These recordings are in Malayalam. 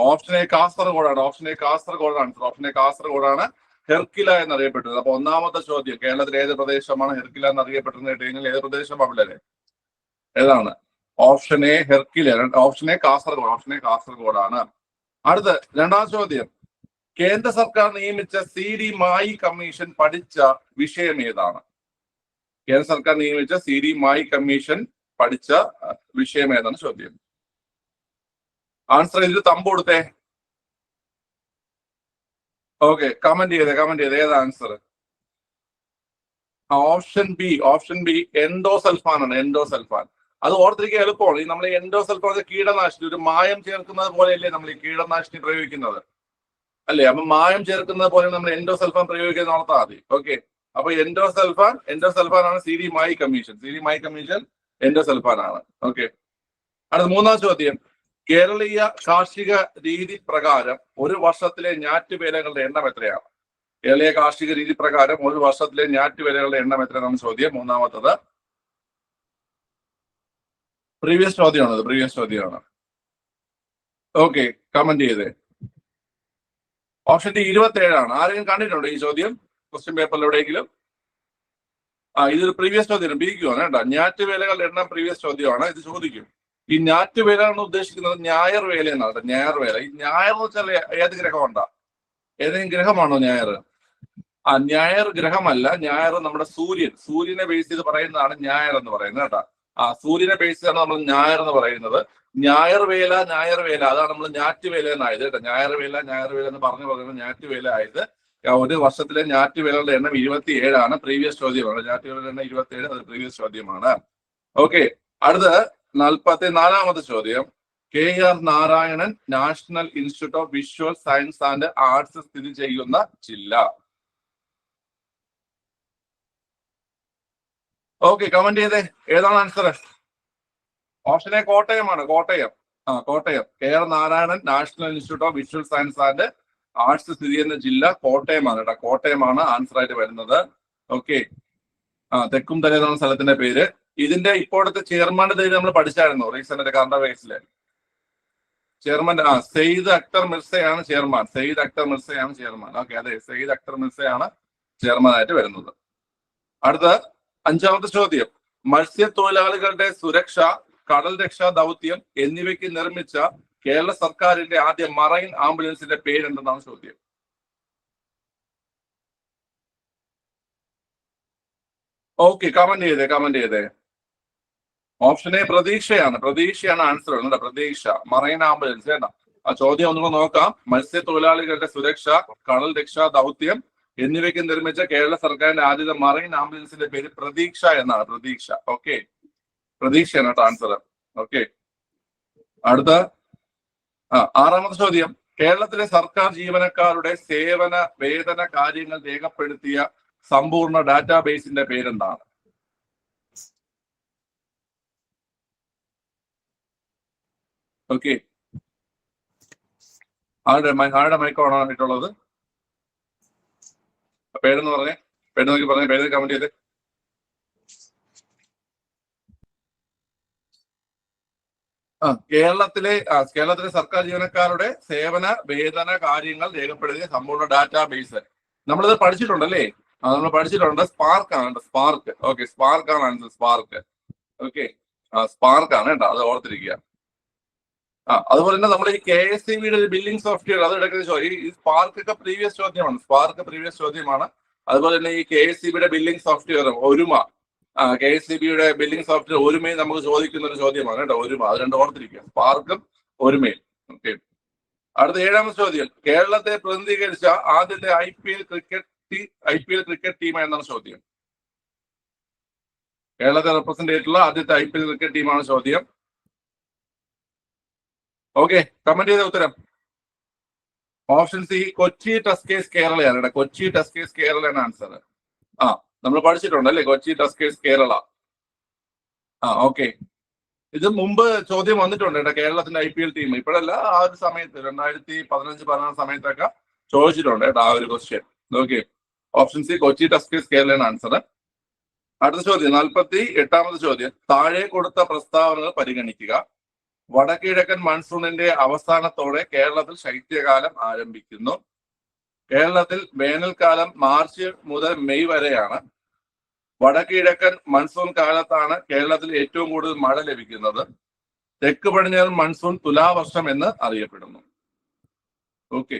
ഓപ്ഷൻ എ കാസർഗോഡാണ്. ഓപ്ഷൻ എ കാസർഗോഡാണ്. ഓപ്ഷൻ എ കാസർഗോഡാണ് ഹെർക്കില എന്നറിയപ്പെട്ടത്. അപ്പൊ ഒന്നാമത്തെ ചോദ്യം, കേരളത്തിലെ ഏത് പ്രദേശമാണ് ഹെർക്കില എന്നറിയപ്പെട്ടതെന്ന് കേട്ട് കഴിഞ്ഞാൽ ഏത് പ്രദേശമാവില്ലേ? ഏതാണ്? Option A Herkila. Option A Kasaragod. Option A കാസർഗോഡാണ്. അടുത്ത രണ്ടാം ചോദ്യം, കേന്ദ്ര സർക്കാർ നിയമിച്ച CD മായി കമ്മീഷൻ പഠിച്ച വിഷയം ഏതാണ്? കേന്ദ്ര സർക്കാർ നിയമിച്ച CD മായി കമ്മീഷൻ പഠിച്ച വിഷയം ഏതാണ് ചോദ്യം. ആൻസർ ഇതിൽ തമ്പ് കൊടുത്തേ. ഓക്കെ, കമന്റ് ചെയ്തേ ഏതാ answer? Option B. Option B endosulfan ആണ്. എൻഡോസൾഫാൻ. അത് ഓർത്തിരിക്കാൻ എളുപ്പമാണ്. ഈ നമ്മൾ എൻഡോസൾഫാൻ കീടനാശിനി, ഒരു മായം ചേർക്കുന്നത് പോലെയല്ലേ നമ്മൾ ഈ കീടനാശിനി പ്രയോഗിക്കുന്നത്, അല്ലേ? അപ്പൊ മായം ചേർക്കുന്നത് പോലെ നമ്മൾ എൻഡോസൾഫാൻ പ്രയോഗിക്കുന്നത് ഓർത്താൽ മതി. ഓക്കെ, അപ്പൊ എൻഡോസൾഫാൻ ആണ് CD മായി കമ്മീഷൻ. CD മായി കമ്മീഷൻ എൻഡോസൾഫാൻ ആണ്. ഓക്കെ, അടുത്ത മൂന്നാം ചോദ്യം, കേരളീയ കാർഷിക രീതി പ്രകാരം ഒരു വർഷത്തിലെ ഞാറ്റുവേലകളുടെ എണ്ണം എത്രയാണ്? കേരളീയ കാർഷിക രീതി പ്രകാരം ഒരു വർഷത്തിലെ ഞാറ്റുവേലകളുടെ എണ്ണം എത്രയാണ് ചോദ്യം. മൂന്നാമത്തത് പ്രീവിയസ് ചോദ്യമാണ്. ഓക്കെ, കമന്റ് ചെയ്തേ. ഓപ്ഷൻ ഡി 27 ആരെങ്കിലും കണ്ടിട്ടുണ്ടോ ഈ ചോദ്യം ക്വസ്റ്റ്യൻ പേപ്പറിൽ എവിടെയെങ്കിലും? ഇതൊരു പ്രീവിയസ് ചോദ്യം. BQ ആണ് കേട്ടോ. ഞാറ്റുവേലകളുടെ എണ്ണം പ്രീവിയസ് ചോദ്യമാണ്. ഇത് ചോദിക്കും. ഈ ഞാറ്റുവേല എന്ന് ഉദ്ദേശിക്കുന്നത് ഞായർ വേല എന്നാണ്. ഞായർ വേല. ഈ ഞായർ എന്ന് വെച്ചാൽ ഏത് ഗ്രഹമുണ്ടാ? ഏതെങ്കിലും ഗ്രഹമാണോ ഞായർ? ഞായർ ഗ്രഹമല്ല. ഞായർ നമ്മുടെ സൂര്യനെ ബേസ് ചെയ്ത് പറയുന്നതാണ് ഞായർ എന്ന് പറയുന്നത് കേട്ടോ. സൂര്യനെ ബേസ് ചെയ്താണ് നമ്മൾ ഞായർ എന്ന് പറയുന്നത്. ഞായർ വേല അതാണ് നമ്മൾ ഞാറ്റുവേല എന്നായത് കേട്ടോ. ഞായർ വേല എന്ന് പറഞ്ഞു ഞാറ്റുവേല ആയത്. ഒരു വർഷത്തിലെ ഞാറ്റുവേലകളുടെ എണ്ണം 27 പ്രീവിയസ് ചോദ്യമാണ്. ഞാറ്റുവേലയുടെ എണ്ണം 27, അത് പ്രീവിയസ് ചോദ്യമാണ്. ഓക്കെ, അടുത്ത 44ാമത്തെ ചോദ്യം, KR Narayanan national institute of visual science and arts സ്ഥിതി ചെയ്യുന്ന ജില്ല. ഓക്കെ, കമന്റ് ചെയ്തേ. ഏതാണ് ആൻസർ? ഓപ്ഷൻ എ കോട്ടയമാണ്. Kottayam. KR Narayanan national institute of visual science and arts സ്ഥിതി ചെയ്യുന്ന ജില്ല കോട്ടയമാണ് കേട്ടോ. കോട്ടയമാണ് ആൻസർ ആയിട്ട് വരുന്നത്. ഓക്കെ, തെക്കുംതല എന്ന സ്ഥലത്തിന്റെ പേര്. ഇതിന്റെ ഇപ്പോഴത്തെ ചെയർമാന്റെ പേര് നമ്മൾ പഠിച്ചായിരുന്നു റീസെന്റ് കറണ്ട് അഫയേഴ്സിലെ. ചെയർമാൻ സെയ്ദ് അക്തർ മിർസയാണ് ചെയർമാൻ. ഓക്കെ, അതെ, സെയ്ദ് അക്തർ മിർസയാണ് ചെയർമാൻ ആയിട്ട് വരുന്നത്. അടുത്ത 5ാമത്തെ ചോദ്യം, മത്സ്യത്തൊഴിലാളികളുടെ സുരക്ഷ, കടൽ രക്ഷാ ദൗത്യം എന്നിവയ്ക്ക് നിർമ്മിച്ച കേരള സർക്കാരിന്റെ ആദ്യ മറൈൻ ആംബുലൻസിന്റെ പേരെന്തെന്നാണ് ചോദ്യം. ഓക്കെ, കമന്റ് ചെയ്തേ. ഓപ്ഷൻ എ പ്രതീക്ഷയാണ് ആൻസർ വരുന്നത്. പ്രതീക്ഷ, മറൈൻ ആംബുലൻസ് കേട്ടോ. ആ ചോദ്യം ഒന്നുകൂടെ നോക്കാം. മത്സ്യത്തൊഴിലാളികളുടെ സുരക്ഷ, കടൽ രക്ഷാ ദൗത്യം എന്നിവയ്ക്ക് നിർമ്മിച്ച കേരള സർക്കാരിന്റെ ആദ്യത്തെ മറൈൻ ആംബുലൻസിന്റെ പേര് പ്രതീക്ഷ എന്നാണ്. പ്രതീക്ഷ. ഓക്കെ, പ്രതീക്ഷയാണ് കേട്ടോ ആൻസർ. ഓക്കെ, അടുത്ത 6ാമത്തെ ചോദ്യം, കേരളത്തിലെ സർക്കാർ ജീവനക്കാരുടെ സേവന വേതന കാര്യങ്ങൾ രേഖപ്പെടുത്തിയ സമ്പൂർണ്ണ ഡാറ്റാബേസിന്റെ പേരെന്താണ്? ഓക്കെ, ആരുടെ മൈക്കാണ് ആയിട്ടുള്ളത്? പേരെന്ന് പറഞ്ഞേ. പേര് കമന്റ് ചെയ്തേ. കേരളത്തിലെ സർക്കാർ ജീവനക്കാരുടെ സേവന വേതന കാര്യങ്ങൾ രേഖപ്പെടുത്തിയ സമ്പൂർണ്ണ ഡാറ്റാബേസ്. നമ്മളിത് പഠിച്ചിട്ടുണ്ടല്ലേ? നമ്മൾ പഠിച്ചിട്ടുണ്ട്. സ്പാർക്ക് ആണ്. സ്പാർക്ക്. ഓക്കെ, സ്പാർക്ക് ആണ് ആൻസർ. ഓക്കെ, സ്പാർക്ക് ആണ് കേട്ടോ, അത് ഓർത്തിരിക്കുക. അതുപോലെ തന്നെ നമ്മുടെ ഈ KSEBയുടെ ബില്ലിംഗ് സോഫ്റ്റ്വെയർ അത് എടുക്കുന്ന ഈ സ്പാർക്ക് ഒക്കെ പ്രീവിയസ് ചോദ്യമാണ്. അതുപോലെ തന്നെ ഈ KSEBയുടെ ബില്ലിംഗ് സോഫ്റ്റ്വെയർ ഒരുമ, KSEBയുടെ ബില്ലിംഗ് സോഫ്റ്റ്വെയർ ഒരുമയും നമുക്ക് ചോദിക്കുന്ന ഒരു ചോദ്യമാണ് കേട്ടോ. ഒരുമ, അത് രണ്ടും ഓർത്തിരിക്കുക. സ്പാർക്കും ഒരുമയും. ഓക്കെ, അടുത്ത 7ാമത്തെ ചോദ്യം, കേരളത്തെ പ്രതിനിധീകരിച്ച ആദ്യത്തെ IPL ക്രിക്കറ്റ് ടീം എന്നാണ് ചോദ്യം. കേരളത്തെ റെപ്രസെന്റ് ചെയ്തിട്ടുള്ള ആദ്യത്തെ IPL ക്രിക്കറ്റ് ടീമാണ് ചോദ്യം. ഓക്കെ, കമന്റ് ചെയ്ത ഉത്തരം. ഓപ്ഷൻ സി കൊച്ചി ടസ്കേഴ്സ് കേരളയാണ്. കൊച്ചി ടസ്കേഴ്സ് കേരളയാണ് ആൻസർ. നമ്മൾ പഠിച്ചിട്ടുണ്ട് അല്ലേ, കൊച്ചി ടസ്കേഴ്സ് കേരള. ഓക്കെ, ഇത് മുമ്പ് ചോദ്യം വന്നിട്ടുണ്ട് കേട്ടോ. കേരളത്തിന്റെ IPL ടീം ഇപ്പോഴല്ല, ആ ഒരു സമയത്ത് 2015-16 സമയത്തൊക്കെ ചോദിച്ചിട്ടുണ്ട് കേട്ടോ ആ ഒരു question. Okay, option C Kochi tuskers കേരളയാണ് ആൻസർ. അടുത്ത ചോദ്യം 48ാമത്തെ ചോദ്യം, താഴെ കൊടുത്ത പ്രസ്താവനകൾ പരിഗണിക്കുക. വടക്കിഴക്കൻ മൺസൂണിന്റെ അവസാനത്തോടെ കേരളത്തിൽ ശൈത്യകാലം ആരംഭിക്കുന്നു. കേരളത്തിൽ വേനൽക്കാലം മാർച്ച് മുതൽ മെയ് വരെയാണ്. വടക്കിഴക്കൻ മൺസൂൺ കാലത്താണ് കേരളത്തിൽ ഏറ്റവും കൂടുതൽ മഴ ലഭിക്കുന്നത്. തെക്ക് പടിഞ്ഞാറൻ മൺസൂൺ തുലാവർഷം എന്ന് അറിയപ്പെടുന്നു. ഓക്കെ,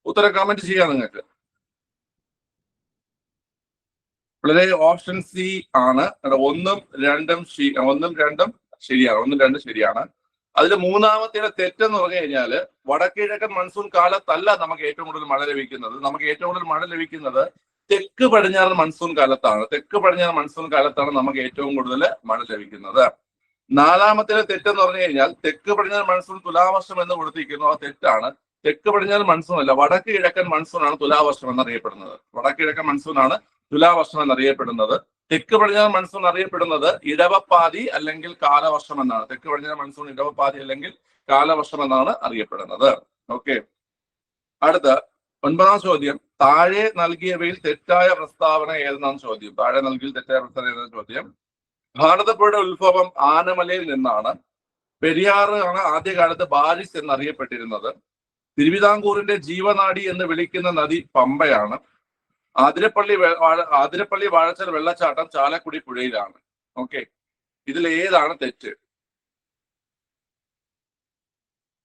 ഉത്തരം കമന്റ് ചെയ്യാം നിങ്ങൾക്ക്. വളരെ ഓപ്ഷൻ സി ആണ്. ഒന്നും രണ്ടും ശരിയാണ്. അതിൽ മൂന്നാമത്തെ തെറ്റെന്ന് പറഞ്ഞു കഴിഞ്ഞാല് വടക്കിഴക്കൻ മൺസൂൺ കാലത്തല്ല നമുക്ക് ഏറ്റവും കൂടുതൽ മഴ ലഭിക്കുന്നത്. നമുക്ക് ഏറ്റവും കൂടുതൽ മഴ ലഭിക്കുന്നത് തെക്ക് പടിഞ്ഞാറൻ മൺസൂൺ കാലത്താണ്. തെക്ക് പടിഞ്ഞാറൻ മൺസൂൺ കാലത്താണ് നമുക്ക് ഏറ്റവും കൂടുതൽ മഴ ലഭിക്കുന്നത്. നാലാമത്തെ തെറ്റെന്ന് പറഞ്ഞു കഴിഞ്ഞാൽ തെക്ക് പടിഞ്ഞാറൻ മൺസൂൺ തുലാവർഷം എന്ന് കൊടുത്തിരിക്കുന്നു. അത് തെറ്റാണ്. തെക്ക് പടിഞ്ഞാറൻ മൺസൂൺ അല്ല, വടക്ക് കിഴക്കൻ മൺസൂൺ ആണ് തുലാവർഷം എന്നറിയപ്പെടുന്നത്. വടക്ക് കിഴക്കൻ മൺസൂൺ ആണ് തുലാവർഷം എന്നറിയപ്പെടുന്നത്. തെക്ക് പടിഞ്ഞാറൻ മൺസൂൺ അറിയപ്പെടുന്നത് ഇടവപ്പാതി അല്ലെങ്കിൽ കാലവർഷം എന്നാണ്. തെക്ക് പടിഞ്ഞാറൻ മൺസൂൺ ഇടവപ്പാതി അല്ലെങ്കിൽ കാലവർഷം എന്നാണ് അറിയപ്പെടുന്നത്. ഓക്കെ, അടുത്ത 9ാം ചോദ്യം. താഴെ നൽകിയവയിൽ തെറ്റായ പ്രസ്താവന ഏതെന്നാണ് ചോദ്യം. താഴെ നൽകിയ തെറ്റായ പ്രസ്താവന ഏതെന്ന ചോദ്യം. ഭാരതപ്പുഴയുടെ ഉത്ഭവം ആനമലയിൽ നിന്നാണ്. പെരിയാറ് ആണ് ആദ്യകാലത്ത് ബാരിസ് എന്നറിയപ്പെട്ടിരുന്നത്. തിരുവിതാംകൂറിന്റെ ജീവനാഡി എന്ന് വിളിക്കുന്ന നദി പമ്പയാണ്. ആതിരപ്പള്ളി വാഴച്ചാൽ വെള്ളച്ചാട്ടം ചാലക്കുടി പുഴയിലാണ്. ഓക്കെ, ഇതിൽ ഏതാണ് തെറ്റ്?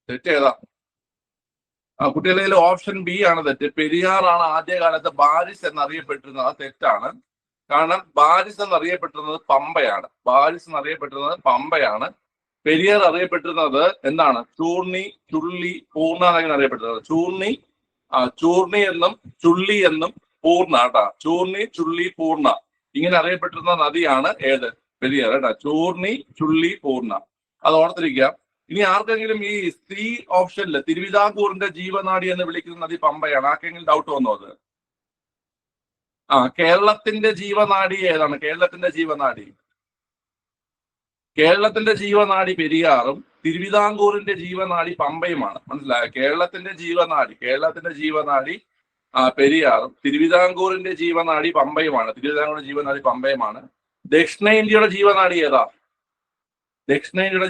തെറ്റ് ഏതാ? കുട്ടികളുടെ ഓപ്ഷൻ ബി ആണ് തെറ്റ്. പെരിയാറാണ് ആദ്യകാലത്ത് ബാരിസ് എന്നറിയപ്പെട്ടിരുന്നത്. അത് തെറ്റാണ്. കാരണം ബാരിസ് എന്നറിയപ്പെട്ടിരുന്നത് പമ്പയാണ്. പെരിയാർ അറിയപ്പെട്ടിരുന്നത് എന്താണ്? ചൂർണി, ചുള്ളി, പൂർണ്ണ എന്നൊക്കെ അറിയപ്പെട്ടിരുന്നത്. ചൂർണി എന്നും ചുള്ളി എന്നും പൂർണ്ണ കേട്ടാ. ചൂർണി, ചുള്ളി, പൂർണ്ണ ഇങ്ങനെ അറിയപ്പെട്ടിരുന്ന നദിയാണ് ഏത്? പെരിയാർ കേട്ടാ. ചൂർണി, ചുള്ളി, പൂർണ്ണ. അത് ഓർത്തിരിക്കാം. ഇനി ആർക്കെങ്കിലും ഈ സി ഓപ്ഷനിൽ തിരുവിതാംകൂറിന്റെ ജീവനാഡി എന്ന് വിളിക്കുന്ന നദി പമ്പയാണ്, ആർക്കെങ്കിലും ഡൗട്ട് വന്നോ? അത് കേരളത്തിന്റെ ജീവനാഡി ഏതാണ്? കേരളത്തിന്റെ ജീവനാഡി പെരിയാറും തിരുവിതാംകൂറിന്റെ ജീവനാഡി പമ്പയുമാണ്. മനസ്സിലായോ? കേരളത്തിന്റെ ജീവനാഡി പെരിയാറും തിരുവിതാംകൂറിന്റെ ജീവനാഡി പമ്പയുമാണ്. ദക്ഷിണേന്ത്യയുടെ ജീവനാഡി ഏതാ? ദക്ഷിണേന്ത്യയുടെ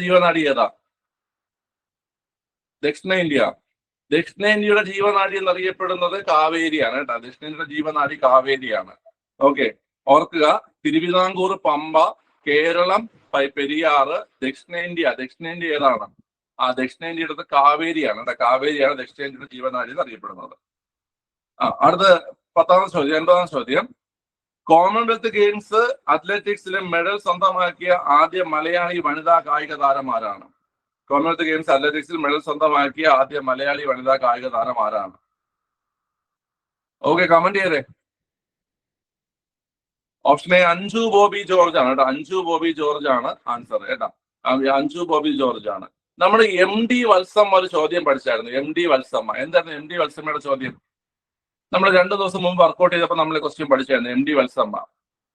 ജീവനാഡി എന്നറിയപ്പെടുന്നത് കാവേരിയാണ് കേട്ടോ. ദക്ഷിണേന്ത്യയുടെ ജീവനാഡി കാവേരിയാണ്. ഓക്കെ, ഓർക്കുക. തിരുവിതാംകൂർ പമ്പ, കേരളം പെരിയാറ്, ദക്ഷിണേന്ത്യ ഏതാണ്? ദക്ഷിണേന്ത്യയുടെ കാവേരിയാണ് കേട്ടോ. കാവേരിയാണ് ദക്ഷിണേന്ത്യയുടെ ജീവനാഡി എന്ന് അറിയപ്പെടുന്നത്. അടുത്ത 9ാം ചോദ്യം. കോമൺവെൽത്ത് ഗെയിംസ് അത്ലറ്റിക്സിലെ മെഡൽ സ്വന്തമാക്കിയ ആദ്യ മലയാളി വനിതാ കായിക താരം ആരാണ്? കോമൺവെൽത്ത് ഗെയിംസ് അത്ലറ്റിക്സിൽ മെഡൽ സ്വന്തമാക്കിയ ആദ്യ മലയാളി വനിതാ കായിക താരം ആരാണ്? ഓക്കെ, കമന്റ് ചെയ്തേ. Option A Anju Bobby George ആണ് കേട്ടോ. അഞ്ജു ബോബി ജോർജ് ആണ് ആൻസർ കേട്ടോ. അഞ്ജു ബോബി ജോർജ് ആണ്. നമ്മൾ MD വത്സമ്മ ഒരു ചോദ്യം പഠിച്ചായിരുന്നു. MD വത്സമ്മ എന്തായിരുന്നു? MD വത്സമ്മയുടെ ചോദ്യം നമ്മൾ 2 ദിവസം മുമ്പ് വർക്ക്ഔട്ട് ചെയ്തപ്പോൾ നമ്മൾ ക്വസ്റ്റ്യൻ പഠിച്ചായിരുന്നു. MD വത്സമ്മ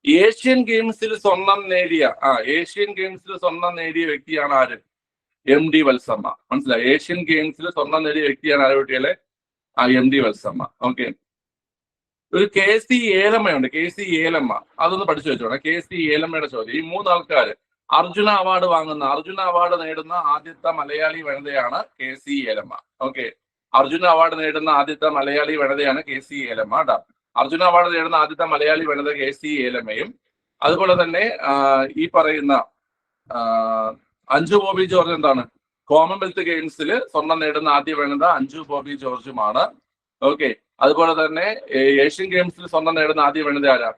ഏഷ്യൻ ഗെയിംസിൽ സ്വർണം നേടിയ വ്യക്തിയാണ് ആര്? MD വത്സമ്മ. മനസ്സിലായി? ഏഷ്യൻ ഗെയിംസിൽ സ്വർണം നേടിയ വ്യക്തിയാണ് ആര് കുട്ടികളെ? MD വത്സമ്മ. ഓക്കെ, ഒരു KC ഏലമ്മയുണ്ട്. KC ഏലമ്മ, അതൊന്ന് പഠിച്ചു വെച്ചോണം. KC ഏലമ്മയുടെ ചോദ്യം. ഈ 3 ആൾക്കാർ അർജുന അവാർഡ് നേടുന്ന ആദ്യത്തെ മലയാളി വനിതയാണ് KC Elamma. Okay, Arjuna award നേടുന്ന ആദ്യത്തെ മലയാളി വനിതയാണ് KC ഏലമ്മ കേട്ടോ. അർജുന അവാർഡ് നേടുന്ന ആദ്യത്തെ മലയാളി വനിത KC ഏലമ്മയും അതുപോലെ തന്നെ ഈ പറയുന്ന അഞ്ജു ബോബി ജോർജ് എന്താണ്? കോമൺവെൽത്ത് ഗെയിംസിൽ സ്വർണം നേടുന്ന ആദ്യ വനിത അഞ്ജു ബോബി ജോർജുമാണ്. ഓക്കെ, അതുപോലെ തന്നെ ഏഷ്യൻ ഗെയിംസിൽ സ്വർണം നേടുന്ന ആദ്യ വനിത ആരാ?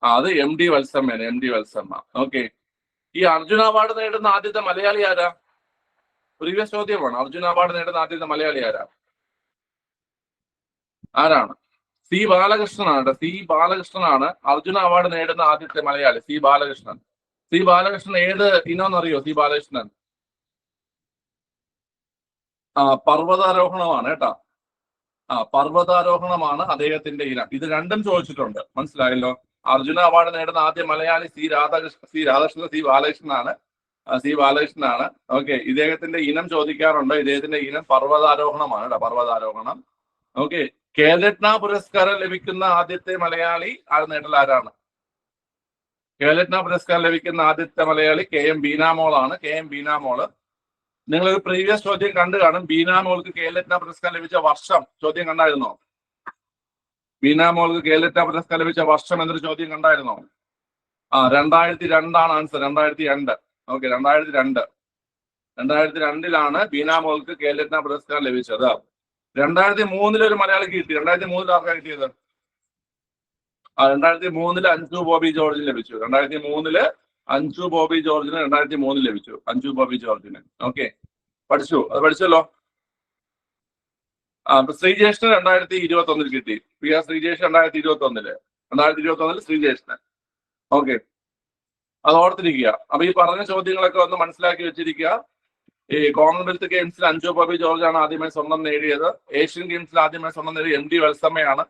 അത് MD വത്സമ്മ. ഓക്കെ, ഈ അർജുന അവാർഡ് നേടുന്ന ആദ്യത്തെ മലയാളി ആരാ? പ്രീവിയസ് ചോദ്യമാണ്. അർജുന അവാർഡ് നേടുന്ന ആദ്യത്തെ മലയാളി ആരാണ്? C ബാലകൃഷ്ണനാണ് അർജുന അവാർഡ് നേടുന്ന ആദ്യത്തെ മലയാളി. C ബാലകൃഷ്ണൻ ഏത് ഇനമെന്നറിയോ? C ബാലകൃഷ്ണൻ പർവ്വതാരോഹണമാണ് കേട്ടാ. പർവ്വതാരോഹണമാണ് അദ്ദേഹത്തിന്റെ ഇനം. ഇത് രണ്ടും ചോദിച്ചിട്ടുണ്ട്. മനസ്സിലായല്ലോ? അർജുന അവാർഡ് നേടുന്ന ആദ്യ മലയാളി C ബാലകൃഷ്ണനാണ്. ഓക്കെ, ഇദ്ദേഹത്തിന്റെ ഇനം ചോദിക്കാറുണ്ട്. ഇദ്ദേഹത്തിന്റെ ഇനം പർവ്വതാരോഹണമാണ് കേട്ടോ. പർവ്വതാരോഹണം. ഓക്കെ, ഖേൽരത്ന പുരസ്കാരം ലഭിക്കുന്ന ആദ്യത്തെ മലയാളി നേടൽ ആരാണ്? കേരളരത്ന പുരസ്കാരം ലഭിക്കുന്ന ആദ്യത്തെ മലയാളി KM ബീനാമോളാണ്. KM ബീനാമോള്. നിങ്ങളൊരു പ്രീവിയസ് ചോദ്യം കണ്ടു കാണും. ബീനാമോൾക്ക് കേരളരത്ന പുരസ്കാരം ലഭിച്ച വർഷം ചോദ്യം കണ്ടായിരുന്നോ? ബീനാമോൾക്ക് കേരളരത്ന പുരസ്കാരം ലഭിച്ച വർഷം എന്നൊരു ചോദ്യം കണ്ടായിരുന്നോ? 2002 ആൻസർ. 2002. ഓക്കെ, 2002. 2002 ബീനാമോൾക്ക് കേരളരത്ന പുരസ്കാരം ലഭിച്ചത്. 2003 ഒരു മലയാളിക്ക് കിട്ടി. 2003 ആർക്കാ കിട്ടിയത്? 2003 അഞ്ജു ബോബി ജോർജിന് ലഭിച്ചു. 2003 അഞ്ജു ബോബി ജോർജിന് 2003 ലഭിച്ചു. അഞ്ജു ബോബി ജോർജിന്. ഓക്കെ, പഠിച്ചു. അത് പഠിച്ചല്ലോ. ശ്രീജേഷിന് 2021 കിട്ടി. PR ശ്രീജേഷ് 2021 ശ്രീജേഷിന്. ഓക്കെ, അത് ഓർത്തിരിക്കുക. അപ്പൊ ഈ പറഞ്ഞ ചോദ്യങ്ങളൊക്കെ ഒന്ന് മനസ്സിലാക്കി വെച്ചിരിക്കുക. ഈ കോമൺവെൽത്ത് ഗെയിംസിൽ അഞ്ജു ബോബി ജോർജ് ആണ് ആദ്യമായി സ്വർണം നേടിയത്. ഏഷ്യൻ ഗെയിംസിൽ ആദ്യമായി സ്വർണം നേടിയത് MD വത്സമ്മയാണ്.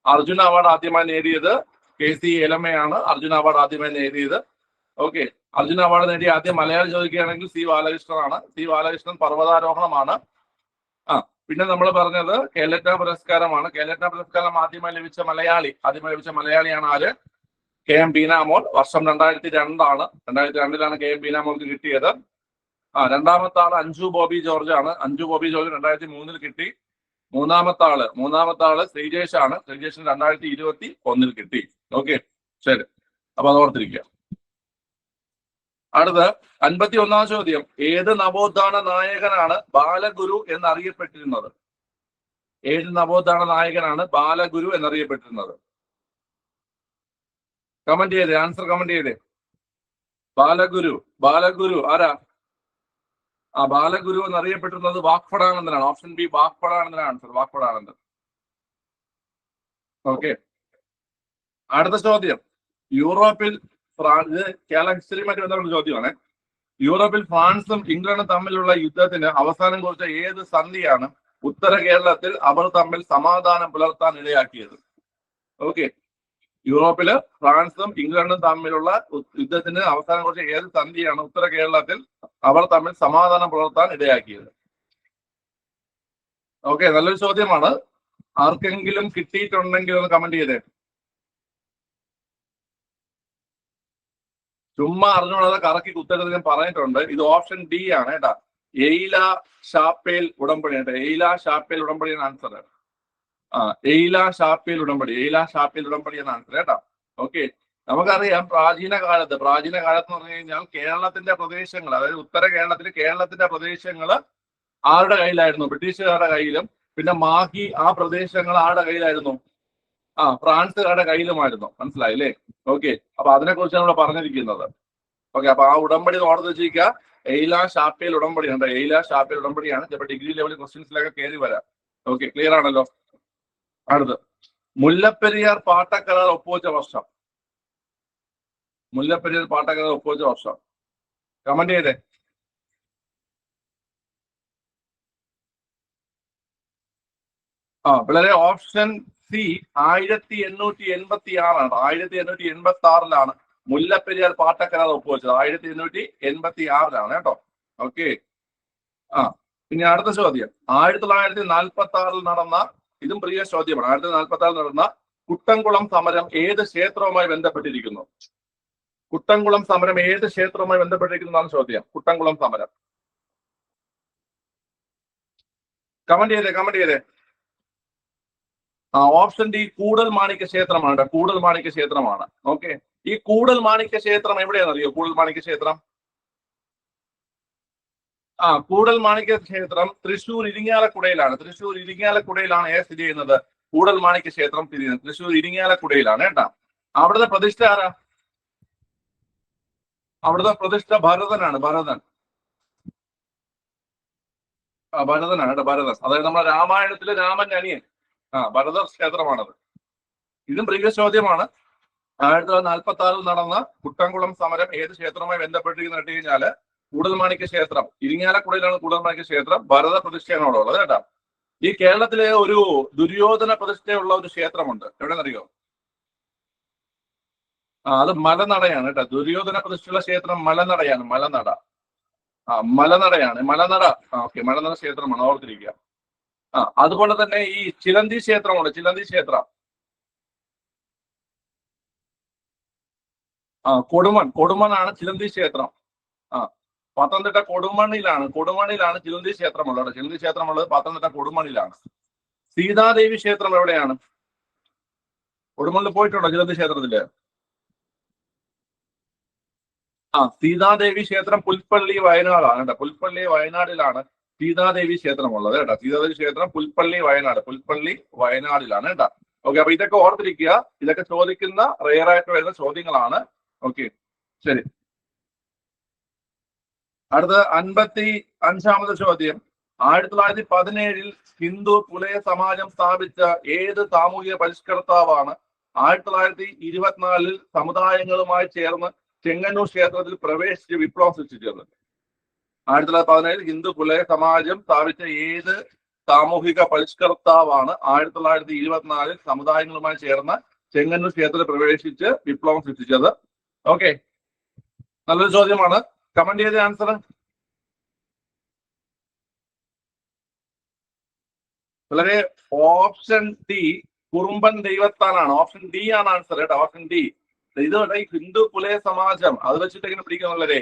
അർജുന അവാർഡ് ആദ്യമായി നേടിയത് KC ഏലമ്മയാണ്. അർജുന അവാർഡ് ആദ്യമായി നേടിയത്. ഓക്കെ, അർജുന അവാർഡ് നേടിയ ആദ്യം മലയാളം ചോദിക്കുകയാണെങ്കിൽ C ബാലകൃഷ്ണനാണ്. C ബാലകൃഷ്ണൻ പർവ്വതാരോഹണമാണ്. പിന്നെ നമ്മൾ പറഞ്ഞത് കേരളരത്ന പുരസ്കാരമാണ്. കേരളരത്ന പുരസ്കാരം ആദ്യമായി ലഭിച്ച മലയാളിയാണ് ആര്? KM ബീനാമോൾ. വർഷം 2002 2002 KM ബീനാമോൾക്ക് കിട്ടിയത്. രണ്ടാമത്തെ ആള് അഞ്ജു ബോബി ജോർജ് ആണ്. അഞ്ജു ബോബി ജോർജ് 2003 കിട്ടി. മൂന്നാമത്തെ ആള് ശ്രീജേഷ് ആണ്. ശ്രീജേഷിന് 2021 കിട്ടി. ഓക്കെ, ശരി. അപ്പൊ അത് ഓർത്തിരിക്കുക. അടുത്ത 51 ചോദ്യം. ഏത് നവോത്ഥാന നായകനാണ് ബാലഗുരു എന്നറിയപ്പെട്ടിരുന്നത്? ഏത് നവോത്ഥാന നായകനാണ് ബാലഗുരു എന്നറിയപ്പെട്ടിരുന്നത്? കമന്റ് ചെയ്തേ, ആൻസർ കമന്റ് ചെയ്തേ. ബാലഗുരു ആരാ? ബാലഗുരു എന്നറിയപ്പെട്ടിരുന്നത് വാഗ്ഭടാനന്ദനാണ്. ഓപ്ഷൻ ബി വാഗ്ഭടാനന്ദനാണ് ആൻസർ. വാഗ്ഭടാനന്ദൻ. ഓക്കെ, അടുത്ത ചോദ്യം. യൂറോപ്പിൽ കേരള ഹിസ്റ്ററിയുമായിട്ട് ബന്ധപ്പെട്ട ചോദ്യമാണ്. യൂറോപ്പിൽ ഫ്രാൻസും ഇംഗ്ലണ്ടും തമ്മിലുള്ള യുദ്ധത്തിന് അവസാനം കുറിച്ച ഏത് സന്ധിയാണ് ഉത്തര കേരളത്തിൽ അവർ തമ്മിൽ സമാധാനം പുലർത്താൻ ഇടയാക്കിയത്? ഓക്കെ, യൂറോപ്പില് ഫ്രാൻസും ഇംഗ്ലണ്ടും തമ്മിലുള്ള യുദ്ധത്തിന് അവസാനം കുറിച്ച ഏത് സന്ധിയാണ് ഉത്തര കേരളത്തിൽ അവർ തമ്മിൽ സമാധാനം പുലർത്താൻ ഇടയാക്കിയത്? ഓക്കെ, നല്ലൊരു ചോദ്യമാണ്. ആർക്കെങ്കിലും കിട്ടിയിട്ടുണ്ടെങ്കിൽ ഒന്ന് കമന്റ് ചെയ്തേ. ചുമ്മാ അറിഞ്ഞുള്ളത് കറക്കി ഉത്തരത്തിൽ ഞാൻ പറഞ്ഞിട്ടുണ്ട്. ഇത് ഓപ്ഷൻ D ആണ് കേട്ടാ. എയ്ല ഷാപ്പേൽ ഉടമ്പടി കേട്ടോ. എയ്ല ഷാപ്പേൽ ഉടമ്പടിയാണ് ആൻസർ. എയ്ല ഷാപ്പേൽ ഉടമ്പടി എന്ന ആൻസർ കേട്ടോ. ഓക്കെ, നമുക്കറിയാം പ്രാചീന കാലത്ത് എന്ന് പറഞ്ഞു കഴിഞ്ഞാൽ കേരളത്തിന്റെ പ്രദേശങ്ങൾ, അതായത് ഉത്തര കേരളത്തിന്റെ പ്രദേശങ്ങൾ ആരുടെ കയ്യിലായിരുന്നു? ബ്രിട്ടീഷുകാരുടെ കയ്യിലും. പിന്നെ മാഹി ആ പ്രദേശങ്ങൾ ആരുടെ കയ്യിലായിരുന്നു? ഫ്രാൻസുകാരുടെ കയ്യിലുമായിരുന്നു. മനസ്സിലായില്ലേ? ഓക്കെ, അപ്പൊ അതിനെക്കുറിച്ച് നമ്മൾ പറഞ്ഞിരിക്കുന്നത്. ഓക്കെ, അപ്പൊ ആ ഉടമ്പടി ഓർത്ത് വെച്ചിരിക്കുക. എയ്ല ഷാപ്പേൽ ഉടമ്പടി ഉണ്ട്. എയ്ല ഷാപ്പേൽ ഉടമ്പടിയാണ്. ചിലപ്പോൾ ഡിഗ്രി ലെവൽ ക്വസ്റ്റ്യൻസിലൊക്കെ കയറി വരാം. ഓക്കെ, ക്ലിയർ ആണല്ലോ. അടുത്ത് മുല്ലപ്പെരിയാർ പാട്ടക്കരാർ ഒപ്പുവെച്ച വർഷം. മുല്ലപ്പെരിയാർ പാട്ടക്കരാർ ഒപ്പുവെച്ച വർഷം കമന്റ് ചെയ്തേ. വളരെ ഓപ്ഷൻ C 1886 1886 മുല്ലപ്പെരിയാർ പാട്ടക്കരാർ ഒപ്പുവെച്ചത്. 1886 കേട്ടോ. ഓക്കെ, പിന്നെ അടുത്ത ചോദ്യം. 1946 നടന്ന, ഇതും പ്രിയ ചോദ്യമാണ്. 1946 നടന്ന കുട്ടംകുളം സമരം ഏത് ക്ഷേത്രവുമായി ബന്ധപ്പെട്ടിരിക്കുന്നു? കുട്ടംകുളം സമരം ഏത് ക്ഷേത്രവുമായി ബന്ധപ്പെട്ടിരിക്കുന്നതാണ് ചോദ്യം. കുട്ടംകുളം സമരം കമന്റ് ചെയ്തേ. ഓപ്ഷൻ D കൂടൽ മാണിക്യ ക്ഷേത്രമാണ്. കൂടൽ മാണിക്യ ക്ഷേത്രമാണ്. ഓക്കെ, ഈ കൂടൽ മാണിക്യ ക്ഷേത്രം എവിടെയാണെന്നറിയോ? കൂടൽ മാണിക്യ ക്ഷേത്രം കൂടൽ മാണിക്യ ക്ഷേത്രം തൃശ്ശൂർ ഇരിങ്ങാലക്കുടയിലാണ്. സ്ഥിതി ചെയ്യുന്നത്. കൂടൽ മാണിക്യ ക്ഷേത്രം സ്ഥിതി ചെയ്യുന്നത് തൃശ്ശൂർ ഇരിങ്ങാലക്കുടയിലാണ് കേട്ടാ. അവിടുത്തെ പ്രതിഷ്ഠ ആരാ? അവിടുത്തെ പ്രതിഷ്ഠ ഭരതനാണ്. ഭരതനാണ് കേട്ടോ. ഭരതൻ, അതായത് നമ്മുടെ രാമായണത്തിലെ രാമന്റെ അനിയൻ. ഭരത ക്ഷേത്രമാണത്. ഇതും പ്രീവിയസ് ചോദ്യമാണ്. 1946 നടന്ന കുട്ടംകുളം സമരം ഏത് ക്ഷേത്രവുമായി ബന്ധപ്പെട്ടിരിക്കുന്ന കേട്ട് കഴിഞ്ഞാല് കൂടൽ മാണിക്യ ക്ഷേത്രം. ഇരിങ്ങാലക്കുടയിലാണ് കൂടൽ മാണിക്യ ക്ഷേത്രം. ഭരത പ്രതിഷ്ഠയാണ് അവിടെ ഉള്ളത് കേട്ടാ. ഈ കേരളത്തിലെ ഒരു ദുര്യോധന പ്രതിഷ്ഠയുള്ള ഒരു ക്ഷേത്രമുണ്ട്. എവിടെയെന്നറിയോ? അത് മലനടയാണ് കേട്ടോ. ദുര്യോധന പ്രതിഷ്ഠയുള്ള ക്ഷേത്രം മലനടയാണ്. മലനട. ഓക്കെ, മലനട ക്ഷേത്രമാണ്, ഓർത്തിരിക്കുക. അതുപോലെ തന്നെ ഈ ചിലന്തി ക്ഷേത്രമുണ്ട്. ചിലന്തി ക്ഷേത്രം കൊടുമണ്ണാണ് ചിലന്തി ക്ഷേത്രം. പത്തനംതിട്ട കൊടുമണ്ണിലാണ് ചിലന്തി ക്ഷേത്രമുള്ളത്. ചിലന്തി ക്ഷേത്രമുള്ളത് പത്തനംതിട്ട കൊടുമണ്ണിലാണ്. സീതാദേവി ക്ഷേത്രം എവിടെയാണ്? കൊടുമണ്ണിൽ പോയിട്ടുണ്ടോ ചിലന്തി ക്ഷേത്രത്തില്? സീതാദേവി ക്ഷേത്രം പുൽപ്പള്ളി വയനാടാണ് കേട്ടോ. പുൽപ്പള്ളി വയനാടിലാണ് സീതാദേവി ക്ഷേത്രമുള്ളത് കേട്ടോ. സീതാദേവി ക്ഷേത്രം പുൽപ്പള്ളി വയനാടിലാണ് കേട്ടോ. ഓക്കെ, അപ്പൊ ഇതൊക്കെ ഓർത്തിരിക്കുക. ഇതൊക്കെ ചോദിക്കുന്ന റെയർ ആയിട്ട് വരുന്ന ചോദ്യങ്ങളാണ്. ഓക്കെ, ശരി. അടുത്ത 55ാമത്തെ ചോദ്യം. 1917 ഹിന്ദു പുലയ സമാജം സ്ഥാപിച്ച ഏത് സാമൂഹിക പരിഷ്കർത്താവാണ് 1924 സമുദായങ്ങളുമായി ചേർന്ന് ചെങ്ങന്നൂർ ക്ഷേത്രത്തിൽ പ്രവേശിച്ച് വിപ്ലവം സൃഷ്ടിച്ചത്? 1917 ഹിന്ദു പുലയ സമാജം സ്ഥാപിച്ച ഏത് സാമൂഹിക പരിഷ്കർത്താവാണ് 1924 സമുദായങ്ങളുമായി ചേർന്ന് ചെങ്ങന്നൂർ ക്ഷേത്രത്തിൽ പ്രവേശിച്ച് വിപ്ലവം സൃഷ്ടിച്ചത്? ഓക്കെ, നല്ലൊരു ചോദ്യമാണ്. കമന്റ് ചെയ്ത ആൻസർ. വളരെ ഓപ്ഷൻ ഡി കുറുമ്പൻ ദൈവത്താനാണ്. ഓപ്ഷൻ ഡി ആണ് ആൻസർ കേട്ടോ. Option D. ഇത് ഈ ഹിന്ദു പുലയ സമാജം അത് വെച്ചിട്ട് ഇങ്ങനെ പിടിക്കുന്നുള്ളതേ.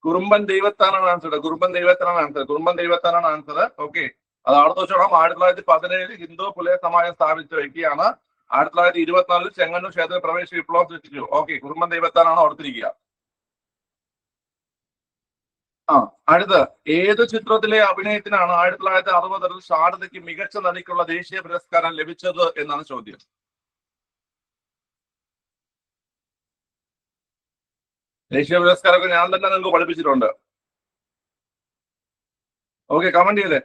കുറുമ്പൻ ദൈവത്താനാണ് ആൻസർ. കുറുമ്പൻ ദൈവത്താനാണ് ആൻസർ. ഓക്കെ, അത് അവിടെ വെച്ചോണം. 1917 ഹിന്ദു പുലയ സമാജം സ്ഥാപിച്ച വ്യക്തിയാണ്. 1924 ചെങ്ങന്നൂർ ക്ഷേത്രത്തിൽ പ്രവേശിച്ച് വിപ്ലവം സൃഷ്ടിച്ചു. ഓക്കെ, കുറുമ്പൻ ദൈവത്താനാണ് ഓർത്തിരിക്കുക. അടുത്ത ഏത് ചിത്രത്തിലെ അഭിനയത്തിനാണ് 1960 ശാരദയ്ക്ക് മികച്ച നടിക്കുള്ള ദേശീയ പുരസ്കാരം ലഭിച്ചത് എന്നാണ് ചോദ്യം. ദേശീയ പുരസ്കാരമൊക്കെ ഞാൻ തന്നെ നിങ്ങൾക്ക് പഠിപ്പിച്ചിട്ടുണ്ട്. ഓക്കെ, കമന്റ് ചെയ്തേ.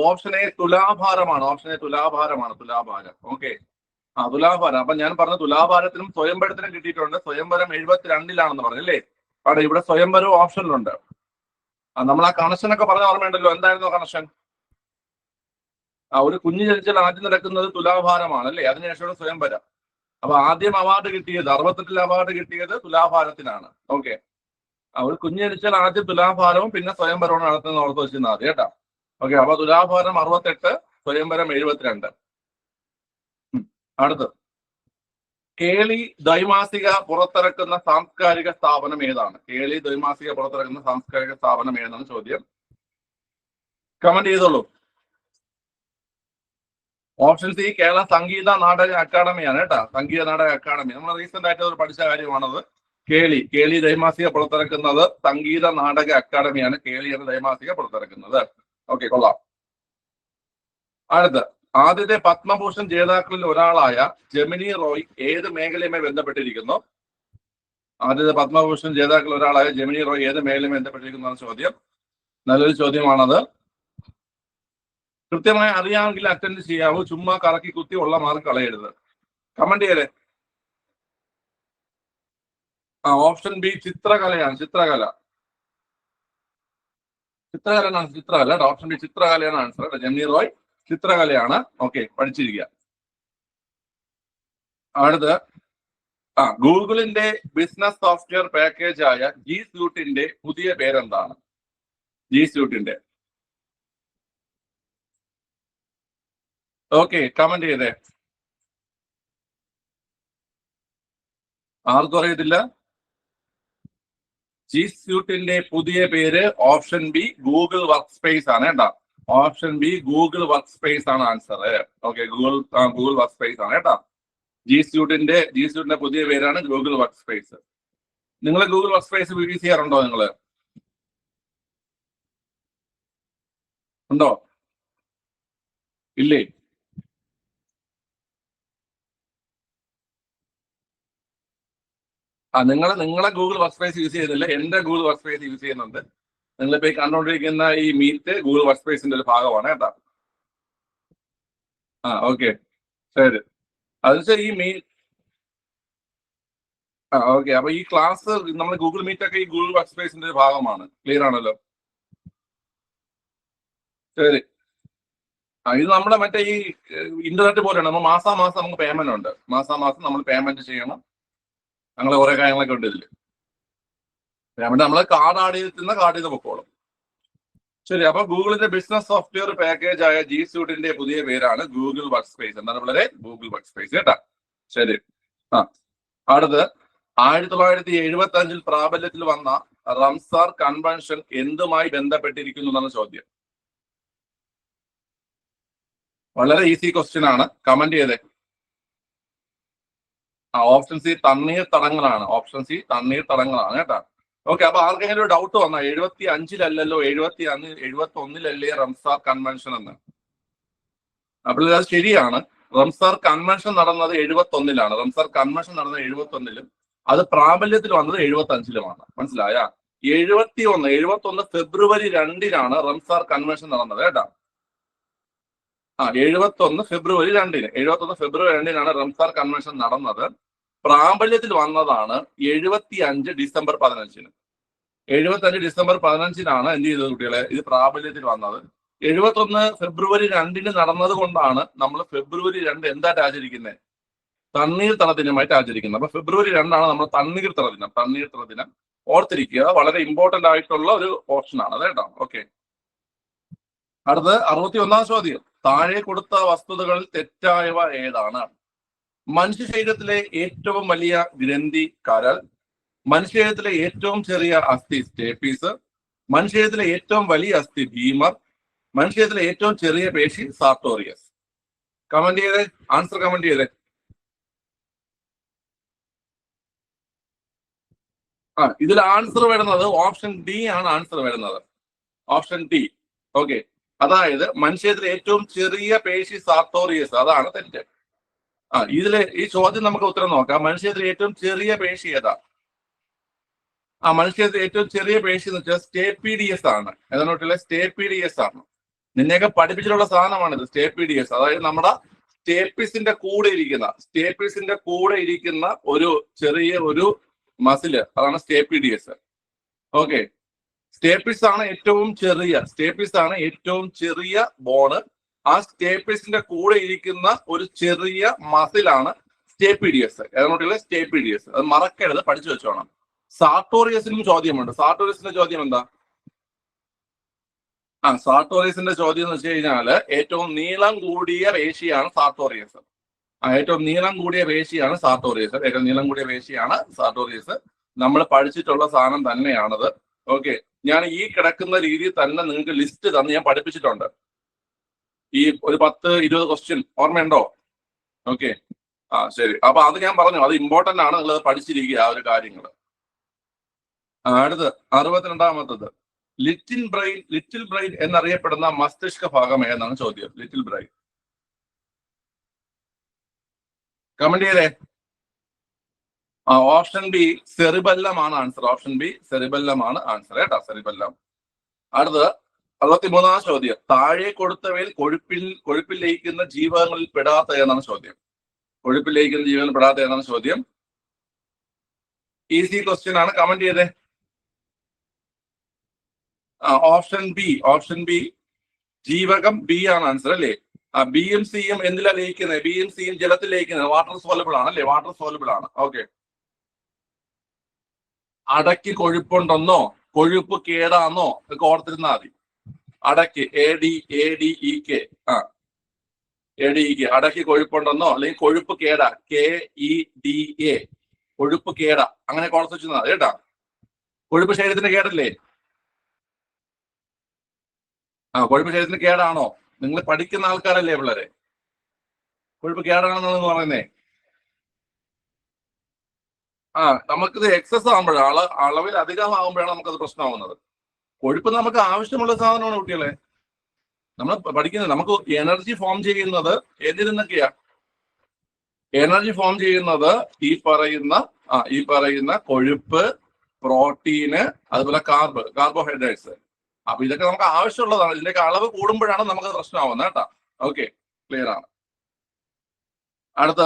ഓപ്ഷൻ എ തുലാഭാരമാണ്. തുലാഭാരം. ഓക്കെ, തുലാഭാരം. അപ്പൊ ഞാൻ പറഞ്ഞ തുലാഭാരത്തിനും സ്വയംവരത്തിനും കിട്ടിയിട്ടുണ്ട്. സ്വയംവരം 72-ലാണെന്ന് പറഞ്ഞല്ലേ. അവിടെ ഇവിടെ സ്വയംവരം ഓപ്ഷനിലുണ്ട്. നമ്മൾ ആ കണക്ഷനൊക്കെ പറഞ്ഞ ഓർമ്മയുണ്ടല്ലോ. എന്തായിരുന്നു കണക്ഷൻ? ഒരു കുഞ്ഞ് ജനിച്ചാൽ ആദ്യം നടക്കുന്നത് തുലാഭാരമാണ് അല്ലേ. അതിനുശേഷമാണ് സ്വയംവരം. അപ്പൊ ആദ്യം അവാർഡ് കിട്ടിയത് 68 അവാർഡ് കിട്ടിയത് തുലാഭാരത്തിനാണ്. ഓക്കെ, ഒരു കുഞ്ഞ് ജനിച്ചാൽ ആദ്യം തുലാഭാരവും പിന്നെ സ്വയംവരവും നടത്തുന്ന ഓർത്ത് വെച്ചിരുന്നാൽ മതി കേട്ടോ. ഓക്കെ, അപ്പൊ തുലാഭാരം 68, സ്വയംവരം 72. അടുത്ത് കേളി ദ്വൈമാസിക പുറത്തിറക്കുന്ന സാംസ്കാരിക സ്ഥാപനം ഏതാണ്? കേളി ദ്വൈമാസിക പുറത്തിറക്കുന്ന സാംസ്കാരിക സ്ഥാപനം ഏതാണ് ചോദ്യം. കമന്റ് ചെയ്തോളൂ. ഓപ്ഷൻ സി കേരള സംഗീത നാടക അക്കാദമിയാണ് കേട്ടോ. സംഗീത നാടക അക്കാദമി നമ്മൾ റീസെന്റ് ആയിട്ട് പഠിച്ച കാര്യമാണത്. കേളി ദ്വൈമാസിക പുറത്തിറക്കുന്നത് സംഗീത നാടക അക്കാദമിയാണ്. കേളി എന്ന ദ്വൈമാസിക പുറത്തിറക്കുന്നത്. ഓക്കെ, കൊള്ളാം. അടുത്ത് ആദ്യത്തെ പത്മഭൂഷൺ ജേതാക്കളിൽ ഒരാളായ ജെമിനി റോയ് ഏത് മേഖലയുമായി ബന്ധപ്പെട്ടിരിക്കുന്നു? ആദ്യത്തെ പത്മഭൂഷൺ ജേതാക്കളിൽ ഒരാളായ ജെമിനി റോയ് ഏത് മേഖലയുമായി ബന്ധപ്പെട്ടിരിക്കുന്ന ചോദ്യം. നല്ലൊരു ചോദ്യമാണത്. കൃത്യമായി അറിയാമെങ്കിൽ അറ്റൻഡ് ചെയ്യാവൂ. ചുമ്മാ കറക്കി കുത്തി ഉള്ള മാർക്ക് കളയരുത്. കമന്റ് ചെയ്യലേ. ഓപ്ഷൻ ബി ചിത്രകലയാണ്. ചിത്രകല. ഓപ്ഷൻ ബി ചിത്രകലയാണ് ആൻസർ. ജെമിനി റോയ് ചിത്രകലയാണ്. ഓക്കെ, പഠിച്ചിരിക്കുക. അടുത്ത് ഗൂഗിളിന്റെ ബിസിനസ് സോഫ്റ്റ്വെയർ പാക്കേജ് ആയ ജി സ്യൂട്ടിന്റെ പുതിയ പേരെന്താണ്? ജി സ്യൂട്ടിന്റെ. ഓക്കെ, കമന്റ് ചെയ്തേ. ആർക്കും അറിയത്തില്ല. ജി സ്യൂട്ടിന്റെ പുതിയ പേര് option B Google workspace ആണ് കേട്ടോ. Option B Google workspace ആണ് answer. Okay, Google workspace ആണ് കേട്ടോ. ജി സ്യൂട്ടിന്റെ പുതിയ പേരാണ് ഗൂഗിൾ വർക്ക് സ്പേസ്. നിങ്ങൾ ഗൂഗിൾ വർക്ക് സ്പേസ് യൂസ് ചെയ്യാറുണ്ടോ? നിങ്ങൾ ഉണ്ടോ? ഇല്ലേ? നിങ്ങളെ ഗൂഗിൾ വർക്ക് സ്പേസ് യൂസ് ചെയ്യുന്നില്ല. എന്റെ ഗൂഗിൾ വർക്ക് സ്പേസ് യൂസ് ചെയ്യുന്നുണ്ട്. നിങ്ങളിപ്പോ ഈ കണ്ടുകൊണ്ടിരിക്കുന്ന ഈ മീറ്റ് ഗൂഗിൾ വർക്ക് സ്പേസിന്റെ ഒരു ഭാഗമാണ് കേട്ടോ. ഓക്കെ, ശരി. അത് ഈ ഓക്കെ, അപ്പൊ ഈ ക്ലാസ് നമ്മൾ ഗൂഗിൾ മീറ്റ് ഒക്കെ ഈ ഗൂഗിൾ വർക്ക് സ്പേസിന്റെ ഒരു ഭാഗമാണ്. ക്ലിയർ ആണല്ലോ? ശരി. ഇത് നമ്മുടെ മറ്റേ ഈ ഇന്റർനെറ്റ് പോലെയാണ്. നമ്മൾ മാസാമാസം നമുക്ക് പേയ്മെന്റ് ഉണ്ട്. മാസാമാസം നമ്മൾ പേയ്മെന്റ് ചെയ്യണം. അങ്ങനെ കുറെ കാര്യങ്ങളൊക്കെ ഉണ്ട് ഇതില്. പേയ്മെന്റ് നമ്മൾ കാർഡ് ആഡ് ചെയ്ത് പൊക്കോളും. ശരി, അപ്പൊ ഗൂഗിളിന്റെ ബിസിനസ് സോഫ്റ്റ്വെയർ പാക്കേജ് ആയ ജി സ്യൂട്ടിന്റെ പുതിയ പേരാണ് ഗൂഗിൾ വർക്ക് സ്പേസ്. എന്താണ് വളരെ ഗൂഗിൾ വർക്ക് സ്പേസ് കേട്ടാ. ശരി. അടുത്ത് 1975 പ്രാബല്യത്തിൽ വന്ന റംസാർ കൺവെൻഷൻ എന്തുമായി ബന്ധപ്പെട്ടിരിക്കുന്നു എന്നാണ് ചോദ്യം. വളരെ ഈസി ക്വസ്റ്റ്യൻ ആണ്. കമന്റ് ചെയ്തേ. ഓപ്ഷൻ സി തണ്ണീർത്തടങ്ങളാണ്. ഓപ്ഷൻ സി തണ്ണീർത്തടങ്ങളാണ് കേട്ടാ. ഓക്കെ, അപ്പൊ ആർക്കെങ്കിലും ഒരു ഡൗട്ട് വന്നാ 75-ലല്ലോ 71-ലല്ലേ റംസാർ കൺവെൻഷൻ എന്ന്? അപ്പോൾ അത് ശരിയാണ്. റംസാർ കൺവെൻഷൻ നടന്നത് 71-ലാണ്. റംസാർ കൺവെൻഷൻ നടന്നത് 71-ലും അത് പ്രാബല്യത്തിൽ വന്നത് 75-ലുമാണ്. മനസ്സിലായ? 71 ഫെബ്രുവരി 2-നാണ് റംസാർ കൺവെൻഷൻ നടന്നത് കേട്ടാ. 71 ഫെബ്രുവരി 2-നാണ് റംസാർ കൺവെൻഷൻ നടന്നത്. പ്രാബല്യത്തിൽ വന്നതാണ് 75 ഡിസംബർ 15-ന്. 75 ഡിസംബർ 15-നാണ് എന്ത് ചെയ്തത് കുട്ടികളെ? ഇത് പ്രാബല്യത്തിൽ വന്നത്. 71 ഫെബ്രുവരി 2-ന് നടന്നത് കൊണ്ടാണ് നമ്മൾ ഫെബ്രുവരി 2 എന്തായിട്ട് ആചരിക്കുന്നത്? തണ്ണീർത്തട ദിനമായിട്ട് ആചരിക്കുന്നത്. അപ്പൊ ഫെബ്രുവരി 2-ആണ് നമ്മൾ തണ്ണീർത്തട ദിനം. തണ്ണീർത്തട ദിനം ഓർത്തിരിക്കുക. വളരെ ഇമ്പോർട്ടന്റ് ആയിട്ടുള്ള ഒരു ഓപ്ഷനാണ് അത് കേട്ടോ. ഓക്കെ, അടുത്ത് 61-ാം ചോദ്യം. താഴെ കൊടുത്ത വസ്തുതകളിൽ തെറ്റായവ ഏതാണ്? മനുഷ്യ ശരീരത്തിലെ ഏറ്റവും വലിയ ഗ്രന്ഥി കരൾ, മനുഷ്യ ശരീരത്തിലെ ഏറ്റവും ചെറിയ അസ്ഥി സ്റ്റേപ്പീസ്, മനുഷ്യ ശരീരത്തിലെ ഏറ്റവും വലിയ അസ്ഥി ഭീമർ, മനുഷ്യ ശരീരത്തിലെ ഏറ്റവും ചെറിയ പേശി സാർട്ടോറിയസ്. കമന്റ് ചെയ്തേ, ആൻസർ കമന്റ് ചെയ്തേ. ഇതിൽ ആൻസർ വരുന്നത് ഓപ്ഷൻ ഡി ആണ്. ആൻസർ വരുന്നത് ഓപ്ഷൻ ഡി. ഓക്കെ, അതായത് മനുഷ്യത്തിലെ ഏറ്റവും ചെറിയ പേശി സാർട്ടോറിയസ്, അതാണ് തെറ്റ്. ഇതില് ഈ ചോദ്യം നമുക്ക് ഉത്തരം നോക്കാം. മനുഷ്യത്തിലെ ഏറ്റവും ചെറിയ പേശി ഏതാ? മനുഷ്യത്തിലെ ഏറ്റവും ചെറിയ പേശി എന്ന് വെച്ചാൽ സ്റ്റേപ്പീഡിയസ് ആണ്. ഏതാണ്ടിലെ സ്റ്റേപ്പീഡിയസ് ആണ്. നിന്നെയൊക്കെ പഠിപ്പിച്ചിട്ടുള്ള സാധനമാണിത്, സ്റ്റേപ്പീഡിയസ്. അതായത് നമ്മുടെ സ്റ്റേപ്പീസിന്റെ കൂടെ ഇരിക്കുന്ന ഒരു ചെറിയ ഒരു മസില്, അതാണ് സ്റ്റേപ്പീഡിയസ്. ഓക്കെ, സ്റ്റേപ്പീസ് ആണ് ഏറ്റവും ചെറിയ ബോണ്. ആ സ്റ്റേപ്പീസിന്റെ കൂടെ ഇരിക്കുന്ന ഒരു ചെറിയ മസിലാണ് സ്റ്റേപ്പീഡിയസ്. ഏതാണ്ടിലെ സ്റ്റേപ്പീഡിയസ്. അത് മറക്കരുത്, പഠിച്ചു വെച്ചോണം. സാർട്ടോറിയസിനും ചോദ്യമുണ്ട്. സാർട്ടോറിയസിന്റെ ചോദ്യം എന്താ? സാർട്ടോറിയസിന്റെ ചോദ്യം എന്ന് വെച്ച് കഴിഞ്ഞാല് ഏറ്റവും നീളം കൂടിയ പേശിയാണ് സാർട്ടോറിയസ്. ഏറ്റവും നീളം കൂടിയ പേശിയാണ് സാർട്ടോറിയസ്. നമ്മൾ പഠിച്ചിട്ടുള്ള സാധനം തന്നെയാണത്. ഓക്കെ, ഞാൻ ഈ കിടക്കുന്ന രീതിയിൽ തന്നെ നിങ്ങൾക്ക് ലിസ്റ്റ് തന്ന് ഞാൻ പഠിപ്പിച്ചിട്ടുണ്ട്. ഈ ഒരു 10-20 ക്വസ്റ്റ്യൻ ഓർമ്മയുണ്ടോ? ഓക്കെ, ശരി. അപ്പൊ അത് ഞാൻ പറഞ്ഞു, അത് ഇമ്പോർട്ടന്റ് ആണ്. നിങ്ങൾ പഠിച്ചിരിക്കുക ആ ഒരു കാര്യങ്ങൾ. അടുത്ത് 62-ാമത്തത്. ലിറ്റിൽ ബ്രെയിൻ എന്നറിയപ്പെടുന്ന മസ്തിഷ്ക ഭാഗം ഏതാണ് ചോദ്യം. Little brain. കമന്റ് ചെയ്തേ. ഓപ്ഷൻ ബി സെറിബെല്ലം ആണ് ആൻസർ. ഓപ്ഷൻ ബി സെറിബെല്ലം ആണ് ആൻസർ കേട്ടോ. സെറിബെല്ലം. അടുത്ത് 63-ാം ചോദ്യം. താഴെ കൊടുത്തവയിൽ കൊഴുപ്പിൽ ലയിക്കുന്ന ജീവകങ്ങളിൽ പെടാത്ത ഏതാണ് ചോദ്യം. ഈസി ക്വസ്റ്റ്യൻ ആണ്. കമന്റ് ചെയ്തേ. ഓപ്ഷൻ ബി ജീവകം ബി ആണ് ആൻസർ അല്ലേ. ബിയും സിയും എന്തിലാ ലയിക്കുന്നത്? ബിയും സിയും ജലത്തിൽ ലയിക്കുന്നത്. വാട്ടർ സോലബിൾ ആണ് അല്ലേ. വാട്ടർ സോലബിൾ ആണ്. ഓക്കെ, അടയ്ക്ക് കൊഴുപ്പുണ്ടെന്നോ കൊഴുപ്പ് കേടാന്നോ ഒക്കെ ഓർത്തിരുന്നാൽ മതി. അടയ്ക്ക് ADEK അടയ്ക്ക് കൊഴുപ്പുണ്ടെന്നോ അല്ലെങ്കിൽ കൊഴുപ്പ് കേട KEDA കൊഴുപ്പ് കേട അങ്ങനെ ഓർത്ത് വെച്ചിരുന്നാൽ മതി കേട്ടാ. കൊഴുപ്പ് ശരീരത്തിന് കേടല്ലേ? കൊഴുപ്പ് ശരീരത്തിന് കേടാണോ? നിങ്ങൾ പഠിക്കുന്ന ആൾക്കാരല്ലേ പിള്ളേരെ? കൊഴുപ്പ് കേടാണെന്ന് പറയുന്നേ. നമുക്കിത് എക്സസ് ആകുമ്പോഴാണ്, അളവിൽ അധികമാകുമ്പോഴാണ് നമുക്കത് പ്രശ്നമാകുന്നത്. കൊഴുപ്പ് നമുക്ക് ആവശ്യമുള്ള സാധനമാണ് കുട്ടികളെ. നമ്മൾ പഠിക്കുന്നത് നമുക്ക് എനർജി ഫോം ചെയ്യുന്നത് ഏതിൽ നിന്നൊക്കെയാ? എനർജി ഫോം ചെയ്യുന്നത് ഈ പറയുന്ന കൊഴുപ്പ്, പ്രോട്ടീന്, അതുപോലെ കാർബോഹൈഡ്രേറ്റ്സ്. അപ്പൊ ഇതൊക്കെ നമുക്ക് ആവശ്യമുള്ളതാണ്. ഇതിന്റെയൊക്കെ അളവ് കൂടുമ്പോഴാണ് നമുക്ക് പ്രശ്നമാവുന്നത് കേട്ടോ. ഓക്കെ, ക്ലിയർ ആണ്. അടുത്ത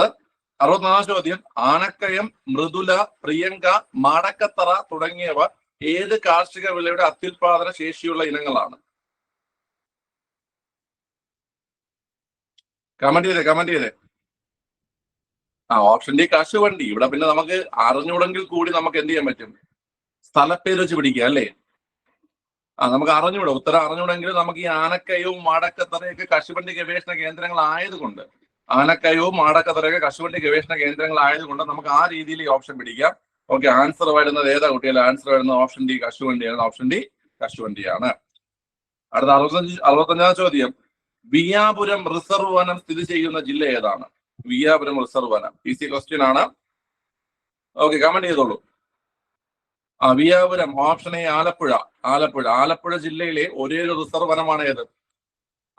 64-ാം ചോദ്യം. ആനക്കയം, മൃദുല, പ്രിയങ്ക, മാടക്കത്തറ തുടങ്ങിയവ ഏത് കാർഷിക വിളയുടെ അത്യുൽപാദന ശേഷിയുള്ള ഇനങ്ങളാണ്? കമന്റ് ചെയ്തേ. ഓപ്ഷൻ ഡി കശുവണ്ടി. ഇവിടെ പിന്നെ നമുക്ക് അറിഞ്ഞൂടെങ്കിൽ കൂടി നമുക്ക് എന്ത് ചെയ്യാൻ പറ്റും? സ്ഥലപ്പേര് വെച്ച് പിടിക്കുക അല്ലേ. നമുക്ക് ഉത്തരം അറിഞ്ഞൂടെങ്കിൽ നമുക്ക് ഈ ആനക്കയവും മാടക്കത്തറയൊക്കെ കശുവണ്ടി ഗവേഷണ കേന്ദ്രങ്ങളായതുകൊണ്ട് ആനക്കയവും മാടക്കതറയൊക്കെ കശുവണ്ടി ഗവേഷണ കേന്ദ്രങ്ങളായതുകൊണ്ട് നമുക്ക് ആ രീതിയിൽ ഈ ഓപ്ഷൻ പിടിക്കാം. ഓക്കെ, ആൻസർ വരുന്നത് ഏതാ കുട്ടികൾ? ആൻസർ വരുന്നത് ഓപ്ഷൻ ഡി കശുവണ്ടിയാണ്. ഓപ്ഷൻ ഡി കശുവണ്ടിയാണ്. അടുത്ത 65 ചോദ്യം. വിയാപുരം റിസർവ് വനം സ്ഥിതി ചെയ്യുന്ന ജില്ല ഏതാണ്? വിയാപുരം റിസർവ് വനം. ഈസി ക്വസ്റ്റ്യൻ ആണ്. ഓക്കെ, കമന്റ് ചെയ്തോളൂ. Veeyapuram option A Alappuzha. ആലപ്പുഴ ജില്ലയിലെ ഒരേ ഒരു റിസർവ് വനമാണ് ഏത്?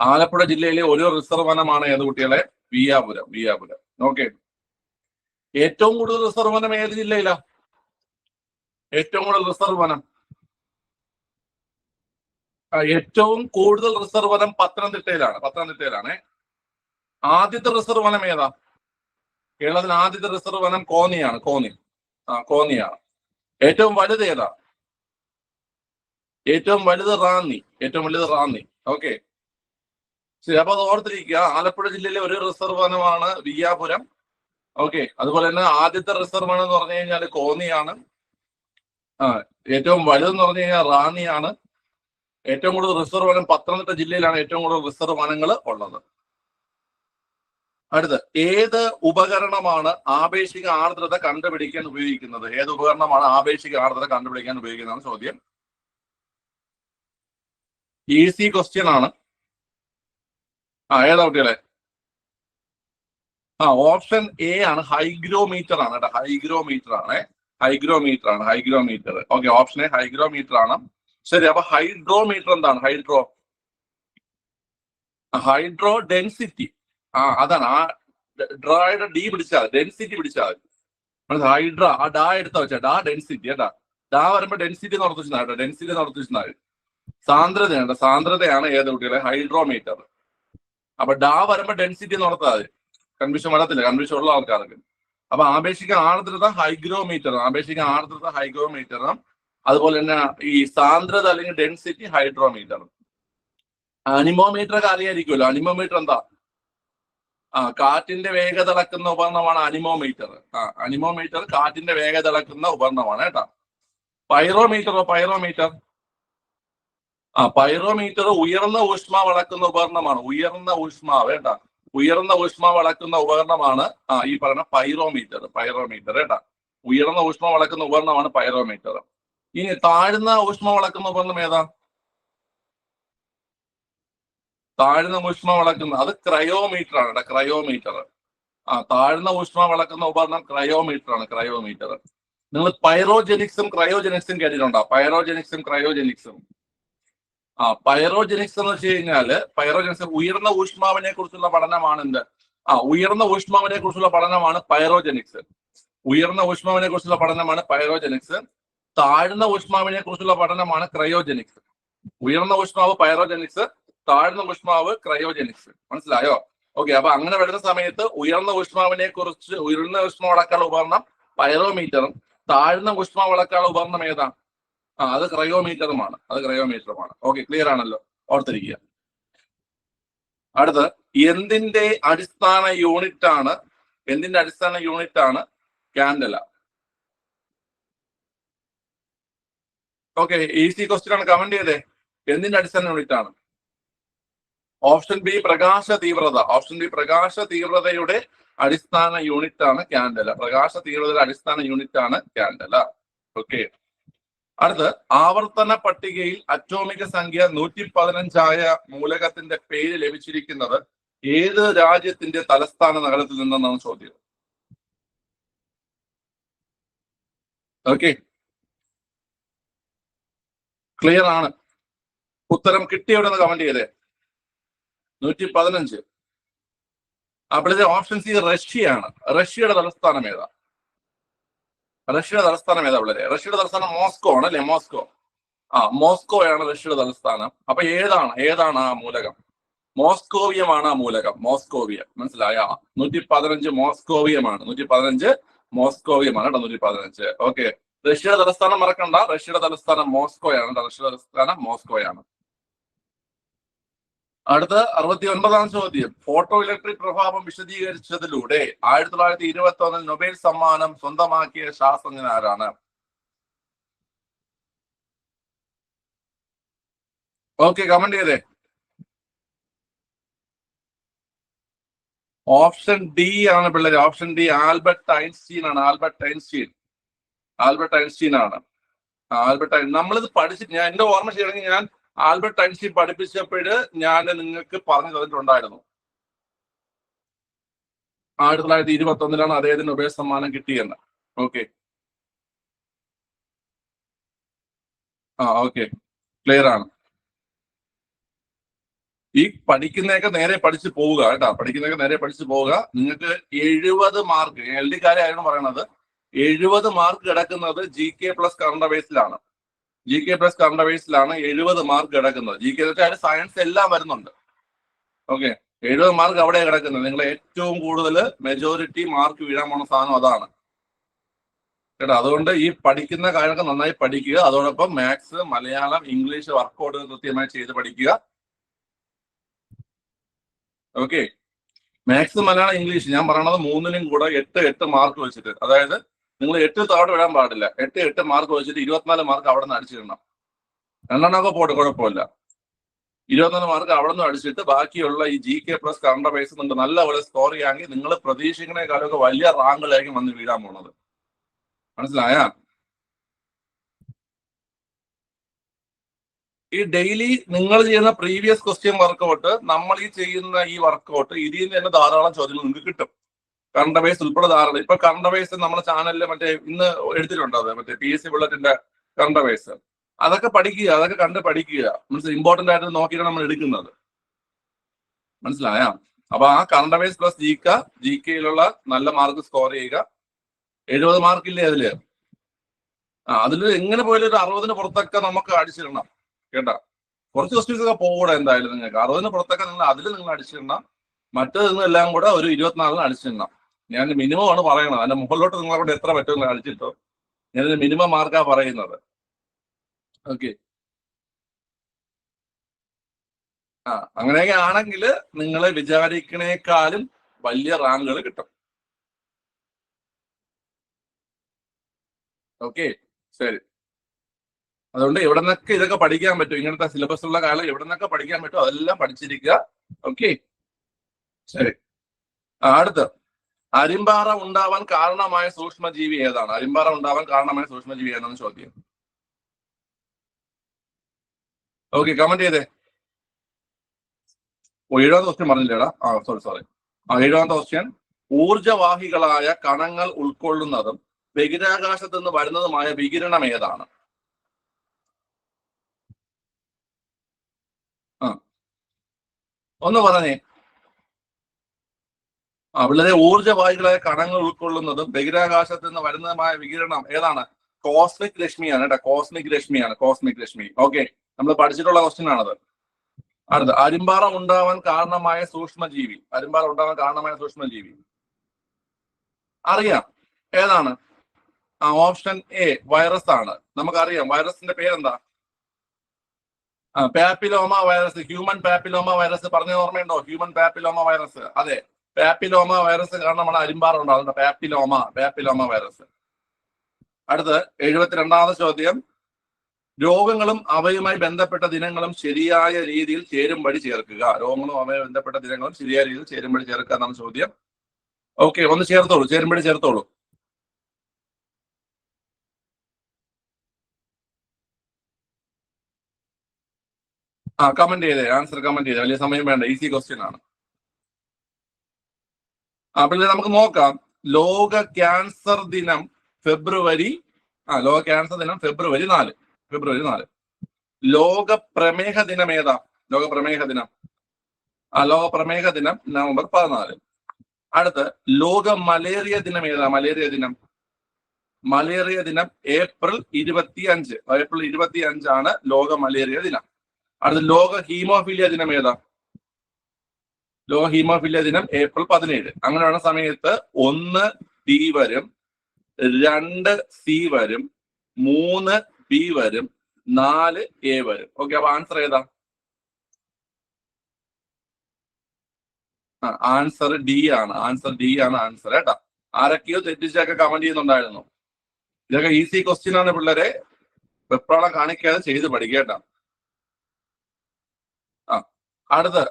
ആലപ്പുഴ ജില്ലയിലെ ഒരു റിസർവ് വനമാണ് ഏത് കുട്ടികളെ? വിയാപുരം. ഓക്കെ, ഏറ്റവും കൂടുതൽ റിസർവ് വനം ഏത് ജില്ലയിലാ? ഏറ്റവും കൂടുതൽ റിസർവ് വനം ഏറ്റവും കൂടുതൽ റിസർവ് വനം പത്തനംതിട്ടയിലാണ്. ആദ്യത്തെ റിസർവ് വനം ഏതാ? കേരളത്തിൽ ആദ്യത്തെ റിസർവ് വനം കോന്നിയാണ്. കോന്നിയാണ്. ഏറ്റവും വലുത് ഏതാ? ഏറ്റവും വലുത് റാന്നി. ഓക്കെ, ശരി. അപ്പൊ അത് ഓർത്തിരിക്കുക. ആലപ്പുഴ ജില്ലയിലെ ഒരു റിസർവ് വനമാണ് വിയാപുരം. ഓക്കെ, അതുപോലെ തന്നെ ആദ്യത്തെ റിസർവ് വനം എന്ന് പറഞ്ഞു കഴിഞ്ഞാൽ കോന്നിയാണ്. ഏറ്റവും വലുതെന്ന് പറഞ്ഞു കഴിഞ്ഞാൽ റാന്നിയാണ്. ഏറ്റവും കൂടുതൽ റിസർവ് വനം പത്തനംതിട്ട ജില്ലയിലാണ് ഏറ്റവും കൂടുതൽ റിസർവ് വനങ്ങൾ ഉള്ളത്. അടുത്ത്, ഏത് ഉപകരണമാണ് ആപേക്ഷിക ആർദ്രത കണ്ടുപിടിക്കാൻ ഉപയോഗിക്കുന്നത്? ഏത് ഉപകരണമാണ് ആപേക്ഷിക ആർദ്രത കണ്ടുപിടിക്കാൻ ഉപയോഗിക്കുന്നതാണ് ചോദ്യം. ഈസി ക്വസ്റ്റ്യൻ ആണ്. ഏതാ കുട്ടികളെ? ഓപ്ഷൻ എ ആണ്. ഹൈഗ്രോമീറ്റർ ആണ് കേട്ടോ. Hygrometer. Okay, option A hygrometer ആണ്. ശരി. അപ്പൊ ഹൈഡ്രോമീറ്റർ എന്താണ്? Hydro density. അതാണ്. ആ ഡ്രായുടെ ഡി പിടിച്ചാൽ ഡെൻസിറ്റി പിടിച്ചാൽ ഹൈഡ്ര. ആ ഡാ എടുത്ത വെച്ചാൽ ഡാ ഡെൻസിറ്റി കേട്ടാ. ഡാ വരുമ്പോ ഡെൻസിറ്റി നടത്തിച്ചാൽ സാന്ദ്രതയാണ് ഏത് കുട്ടികളെ? ഹൈഡ്രോമീറ്റർ. അപ്പൊ ഡാ വരുമ്പോ ഡെൻസിറ്റി നടത്താതെ കൺഫ്യൂഷൻ വരത്തില്ല, കൺഫ്യൂഷൻ ഉള്ള ആൾക്കാർക്ക്. അപ്പൊ ആപേക്ഷിക ആർദ്രത ഹൈഗ്രോമീറ്റർ. അതുപോലെ തന്നെ ഈ സാന്ദ്രത അല്ലെങ്കിൽ ഡെൻസിറ്റി ഹൈഡ്രോമീറ്റർ. അനിമോമീറ്റർ ഒക്കെ അറിയായിരിക്കുമല്ലോ. അനിമോമീറ്റർ എന്താ? കാറ്റിന്റെ വേഗത അളക്കുന്ന ഉപകരണമാണ് അനിമോമീറ്റർ. കാറ്റിന്റെ വേഗത അളക്കുന്ന ഉപകരണമാണ് കേട്ടാ. പൈറോമീറ്റർ ഉയർന്ന ഊഷ്മാവ് അളക്കുന്ന ഉപകരണമാണ്. ഉയർന്ന ഊഷ്മാവ് അളക്കുന്ന ഉപകരണമാണ് ഈ പറയുന്ന പൈറോമീറ്റർ കേട്ടാ. ഉയർന്ന ഊഷ്മാവ് അളക്കുന്ന ഉപകരണമാണ് പൈറോമീറ്റർ. ഇനി താഴ്ന്ന ഊഷ്മാവ് അളക്കുന്ന ഉപകരണം ഏതാ? താഴ്ന്ന ഊഷ്മാവ് അളക്കുന്ന അത് ക്രയോമീറ്റർ ആണ്. താഴ്ന്ന ഊഷ്മാവ് അളക്കുന്ന ഉപകരണം ക്രയോമീറ്റർ ആണ്. നിങ്ങൾ പൈറോജെനിക്സും ക്രയോജെനിക്സും കേട്ടിട്ടുണ്ടോ? പൈറോജെനിക്സ് എന്ന് വെച്ച് കഴിഞ്ഞാല് ഉയർന്ന ഊഷ്മാവിനെ കുറിച്ചുള്ള പഠനമാണ് എന്ത്? ഉയർന്ന ഊഷ്മാവിനെ കുറിച്ചുള്ള പഠനമാണ് പൈറോജെനിക്സ്. താഴ്ന്ന ഊഷ്മാവിനെ കുറിച്ചുള്ള പഠനമാണ് ക്രയോജെനിക്സ്. ഉയർന്ന ഊഷ്മാവ് പൈറോജെനിക്സ്, താഴ്ന്ന ഊഷ്മാവ് ക്രയോജെനിക്സ്. മനസ്സിലായോ? ഓക്കെ, അപ്പൊ അങ്ങനെ വരുന്ന സമയത്ത് ഉയർന്ന ഊഷ്മാവ് അളക്കാനുള്ള ഉപകരണം പൈറോമീറ്ററും താഴ്ന്ന ഊഷ്മാവ് അളക്കാനുള്ള ഉപകരണം ഏതാ? അത് ക്രയോമീറ്ററുമാണ്. ഓക്കെ, ക്ലിയർ ആണല്ലോ? ഓർത്തിരിക്കുക. അടുത്ത്, എന്തിന്റെ അടിസ്ഥാന യൂണിറ്റ് ആണ് കാൻഡല? ഓക്കെ, ഈസി ക്വസ്റ്റ്യൻ ആണ്. കമന്റ് ചെയ്തേ. എന്തിന്റെ അടിസ്ഥാന യൂണിറ്റ് ആണ്? ഓപ്ഷൻ ബി പ്രകാശ തീവ്രതയുടെ അടിസ്ഥാന യൂണിറ്റ് ആണ് കാൻഡല. ഓക്കെ, അടുത്ത്, ആവർത്തന പട്ടികയിൽ അറ്റോമിക സംഖ്യ 115 മൂലകത്തിന്റെ പേര് ലഭിച്ചിരിക്കുന്നത് ഏത് രാജ്യത്തിന്റെ തലസ്ഥാന നഗരത്തിൽ നിന്നെന്നാണ് ചോദ്യം. ഓക്കെ, ക്ലിയർ ആണ്? ഉത്തരം കിട്ടിയവിടെ കമന്റ് ചെയ്തേ. 115. അപ്പോഴത്തെ ഓപ്ഷൻ സി റഷ്യയാണ്. റഷ്യയുടെ തലസ്ഥാനം ഏതാ വളരെ? റഷ്യയുടെ തലസ്ഥാനം മോസ്കോ ആണ് അല്ലെ? മോസ്കോയാണ് റഷ്യയുടെ തലസ്ഥാനം. അപ്പൊ ഏതാണ് ആ മൂലകം? മോസ്കോവിയമാണ് ആ മൂലകം. മനസ്സിലായ? 115 മോസ്കോവിയമാണ്. 115 മോസ്കോവിയമാണ് കേട്ടോ. 115. ഓക്കെ, റഷ്യയുടെ തലസ്ഥാനം മറക്കണ്ട. റഷ്യയുടെ തലസ്ഥാനം മോസ്കോയാണ്. അടുത്ത 69 ചോദ്യം. ഫോട്ടോ ഇലക്ട്രിക് പ്രഭാവം വിശദീകരിച്ചതിലൂടെ 1921 നൊബേൽ സമ്മാനം സ്വന്തമാക്കിയ ശാസ്ത്രജ്ഞൻ ആരാണ്? ഓക്കെ, കമന്റ് ചെയ്തേ. ഓപ്ഷൻ ഡി ആണ് പിള്ളേര്. ഓപ്ഷൻ ഡി ആൽബർട്ട് ഐൻസ്റ്റീൻ ആണ്. ആൽബർട്ട് ഐൻസ്റ്റീൻ ആണ്. നമ്മളിത് പഠിച്ചിട്ട്, ഞാൻ എന്റെ ഓർമ്മ ചെയ്യണമെങ്കിൽ ഞാൻ ആൽബർട്ട് ഐൻസ്റ്റീൻ പഠിപ്പിച്ചപ്പോഴ് ഞാൻ നിങ്ങൾക്ക് പറഞ്ഞു തന്നിട്ടുണ്ടായിരുന്നു. 1921 അദ്ദേഹത്തിന് നൊബേൽ സമ്മാനം കിട്ടിയെന്ന്. ഓക്കെ, ഓക്കെ, ക്ലിയർ ആണ്. ഈ പഠിക്കുന്നതൊക്കെ നേരെ പഠിച്ചു പോവുക കേട്ടോ. പഠിക്കുന്നതൊക്കെ നേരെ പഠിച്ചു പോവുക. നിങ്ങൾക്ക് 70 മാർക്ക്, എൽ ഡി കാര്യമാണ് പറയണത്, 70 മാർക്ക് കിടക്കുന്നത് ജി കെ പ്ലസ് കറണ്ട് അഫയേഴ്സിലാണ്. ജി കെ പ്ലസ് കറണ്ട് അഫയേഴ്സിലാണ് 70 മാർക്ക് കിടക്കുന്നത്. ജി കെ വെച്ചാൽ സയൻസ് എല്ലാം വരുന്നുണ്ട്. ഓക്കെ, 70 മാർക്ക് അവിടെ കിടക്കുന്നത്. നിങ്ങൾ ഏറ്റവും കൂടുതൽ മെജോറിറ്റി മാർക്ക് വീഴാൻ പോണ സാധനം അതാണ് കേട്ടോ. അതുകൊണ്ട് ഈ പഠിക്കുന്ന കാര്യമൊക്കെ നന്നായി പഠിക്കുക. അതോടൊപ്പം മാത്സ്, മലയാളം, ഇംഗ്ലീഷ് വർക്കൗട്ട് കൃത്യമായി ചെയ്ത് പഠിക്കുക. ഓക്കെ, മാത്സ്, മലയാളം, ഇംഗ്ലീഷ് ഞാൻ പറയണത് മൂന്നിനും കൂടെ 8 മാർക്ക് വെച്ചിട്ട്. അതായത് നിങ്ങൾ 8 താഴോട്ട് വിടാൻ പാടില്ല. 8 മാർക്ക് വെച്ചിട്ട് 24 മാർക്ക് അവിടെ നിന്ന് അടിച്ചിടണം. 2 പോട്ടെ, കുഴപ്പമില്ല. 24 മാർക്ക് അവിടെ നിന്ന് അടിച്ചിട്ട് ബാക്കിയുള്ള ഈ G K plus current affairs നിങ്ങൾക്ക് നല്ലപോലെ സ്കോർ ചെയ്യാമെങ്കിൽ നിങ്ങൾ പ്രതീക്ഷിക്കുന്നതിനേക്കാളൊക്കെ വലിയ റാങ്കിലായിരിക്കും വന്ന് വീഴാൻ പോണത്. മനസ്സിലായ? ഈ ഡെയിലി നിങ്ങൾ ചെയ്യുന്ന പ്രീവിയസ് ക്വസ്റ്റ്യൻ വർക്കൗട്ട്, നമ്മൾ ഈ ചെയ്യുന്ന ഈ വർക്കൗട്ട്, ഇതിൽ നിന്ന് തന്നെ ധാരാളം ചോദ്യങ്ങൾ നിങ്ങൾക്ക് കിട്ടും. കറണ്ട് അഫയേഴ്സ് ഉൾപ്പെടെ ധാരാളം. ഇപ്പൊ കറണ്ട് അഫയേഴ്സ് നമ്മുടെ ചാനലിൽ മറ്റേ ഇന്ന് എടുത്തിട്ടുണ്ട്, അത് മറ്റേ PSC ബുള്ളറ്റിന്റെ കറണ്ട് അഫയേഴ്സ്. അതൊക്കെ പഠിക്കുക, അതൊക്കെ കണ്ട് പഠിക്കുക. മനസ്സിലായി? ഇമ്പോർട്ടന്റ് ആയിട്ട് നോക്കിയാണ് നമ്മൾ എടുക്കുന്നത്. മനസ്സിലായ? അപ്പൊ ആ കറണ്ട് അഫയേഴ്സ് പ്ലസ് ജി കെയിലുള്ള നല്ല മാർക്ക് സ്കോർ ചെയ്യുക. 70 മാർക്കില്ലേ അതില്? അതില് എങ്ങനെ പോയാലും ഒരു 60-ന് പുറത്തൊക്കെ നമുക്ക് അടിച്ചിടണം കേട്ടാ. കുറച്ച് ക്വസ്റ്റ്യൻസ് ഒക്കെ പോകൂടെ എന്തായാലും നിങ്ങൾക്ക്. 60-ന് പുറത്തൊക്കെ നിങ്ങൾ അടിച്ചിടണം. മറ്റേത് എല്ലാം കൂടെ ഒരു 24-ന് അടിച്ചിടണം. ഞാൻ മിനിമം ആണ് പറയണത്. അതിന്റെ മുകളിലോട്ട് നിങ്ങളെ കൊണ്ട് എത്ര പറ്റുമെന്ന് അടിച്ചിട്ടോ. ഞാനൊരു മിനിമം മാർക്കാ പറയുന്നത്. ഓക്കെ, അങ്ങനെയൊക്കെ ആണെങ്കിൽ നിങ്ങൾ വിചാരിക്കണേക്കാളും വലിയ റാങ്കുകൾ കിട്ടും. ഓക്കെ, ശരി. അതുകൊണ്ട് എവിടെ നിന്നൊക്കെ ഇതൊക്കെ പഠിക്കാൻ പറ്റും, ഇങ്ങനത്തെ സിലബസ് ഉള്ള കാലം എവിടെ നിന്നൊക്കെ പഠിക്കാൻ പറ്റും അതെല്ലാം പഠിച്ചിരിക്കുക. ഓക്കെ, ശരി. അടുത്ത്, അരിമ്പാറ ഉണ്ടാവാൻ കാരണമായ സൂക്ഷ്മജീവി ഏതാണ്? അരിമ്പാറ ഉണ്ടാവാൻ കാരണമായ സൂക്ഷ്മജീവി ഏതാണെന്ന് ചോദ്യം. ഓക്കെ, കമന്റ് ചെയ്തേ. 7ാമത്തെ ക്വസ്റ്റ്യൻ പറഞ്ഞില്ലേടാ? സോറി. 7ാമത്തെ ക്വസ്റ്റ്യൻ, ഊർജവാഹികളായ കണങ്ങൾ ഉൾക്കൊള്ളുന്നതും ബഹിരാകാശത്ത് നിന്ന് വരുന്നതുമായ വികിരണം ഏതാണ്? ഒന്ന് പറഞ്ഞേ. വളരെ ഊർജവാഹികളായ കണങ്ങൾ ഉൾക്കൊള്ളുന്നതും ബഹിരാകാശത്ത് നിന്ന് വരുന്നതുമായ വികിരണം ഏതാണ്? കോസ്മിക് രശ്മിയാണ് കേട്ടോ. കോസ്മിക് രശ്മി. ഓക്കെ, നമ്മൾ പഠിച്ചിട്ടുള്ള ക്വസ്റ്റ്യൻ ആണത്. അടുത്ത, അരിമ്പാറ ഉണ്ടാവാൻ കാരണമായ സൂക്ഷ്മജീവി. അറിയാം, ഏതാണ്? ഓപ്ഷൻ എ വൈറസ് ആണ്. നമുക്കറിയാം വൈറസിന്റെ പേരെന്താ? Papilloma virus. Human papilloma virus പറഞ്ഞ ഓർമ്മയുണ്ടോ? Human papilloma virus. അതെ, പാപ്പിലോമ വൈറസ് കാരണമാണ് അരിമ്പാറ ഉണ്ടാകുന്നത്. Papilloma virus. അടുത്ത് 72ാമത്തെ ചോദ്യം, രോഗങ്ങളും അവയുമായി ബന്ധപ്പെട്ട ദിനങ്ങളും ശരിയായ രീതിയിൽ ചേരുംപടി ചേർക്കുക. രോഗങ്ങളും അവയുമായി ബന്ധപ്പെട്ട ദിനങ്ങളും ശരിയായ രീതിയിൽ ചേരുംപടി ചേർക്കുക എന്നാണ് ചോദ്യം. ഓക്കെ, ഒന്ന് ചേരുംപടി ചേർത്തോളൂ. കമന്റ് ചെയ്തേ, ആൻസർ കമന്റ് ചെയ്തേ. വലിയ സമയം വേണ്ട, ഈസി ക്വസ്റ്റ്യൻ ആണ്. പിന്നെ നമുക്ക് നോക്കാം. ലോക ക്യാൻസർ ദിനം ഫെബ്രുവരി 4. ലോക പ്രമേഹ ദിനം ഏതാ? ലോക പ്രമേഹ ദിനം നവംബർ 14. അടുത്ത്, ലോക മലേറിയ ദിനം ഏതാ? മലേറിയ ദിനം ഏപ്രിൽ 25. ഏപ്രിൽ 25 ആണ് ലോക മലേറിയ ദിനം. അടുത്ത, ലോക ഹീമോഫീലിയ ദിനം ഏതാ? ലോക ഹീമോഫീലിയ ദിനം ഏപ്രിൽ 17. അങ്ങനെയുള്ള സമയത്ത് 1 D വരും, 2 C വരും, 3 B വരും, 4 A വരും. ഓക്കെ, അപ്പൊ ആൻസർ ഏതാ? ആൻസർ ഡി ആണ്. ആൻസർ കേട്ടാ. ആരൊക്കെയോ തെറ്റിച്ചൊക്കെ കമന്റ് ചെയ്യുന്നുണ്ടായിരുന്നു. ഇതൊക്കെ ഈസി ക്വസ്റ്റ്യൻ ആണ് പിള്ളേരെ. വെപ്രാളം കാണിക്കാതെ ചെയ്ത് പഠിക്കേട്ടാ. അടുത്ത്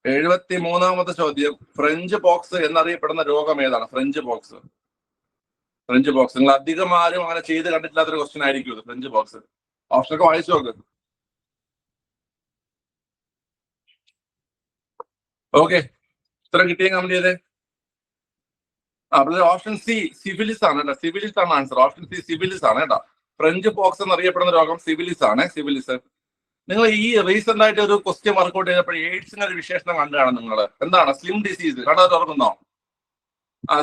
73-ാമത്തെ ചോദ്യം, ഫ്രഞ്ച് പോക്സ് എന്നറിയപ്പെടുന്ന രോഗം ഏതാണ്? French pox. ഫ്രഞ്ച് പോക്സ് നിങ്ങൾ അധികം ആരും അങ്ങനെ ചെയ്ത് കണ്ടിട്ടില്ലാത്തൊരു ക്വസ്റ്റ്യൻ ആയിരിക്കും ഇത്. ഫ്രഞ്ച് പോക്സ് ഓപ്ഷനൊക്കെ വായിച്ചു നോക്ക്. ഓക്കെ, ഇത്ര കിട്ടിയ കമന്റ് ചെയ്തേ. ഓപ്ഷൻ സി സിവിലിസ് ആണ് കേട്ടോ. സിവിലിസ് ആണ് ആൻസർ. ഓപ്ഷൻ സി സിവിലിസ് ആണ് കേട്ടോ. ഫ്രഞ്ച് പോക്സ് എന്നറിയപ്പെടുന്ന രോഗം സിവിലിസ് ആണ്. സിവിലിസ്. നിങ്ങൾ ഈ റീസെന്റ് ആയിട്ട് ഒരു ക്വസ്റ്റ്യൻ വർക്ക്ഔട്ട് ചെയ്തപ്പോൾ എയ്ഡ്സിന്റെ ഒരു വിശേഷണം കണ്ടാണ് നിങ്ങൾ. എന്താണ്? സ്ലിം ഡിസീസ് കണ്ടത് ഓർക്കുന്നോ?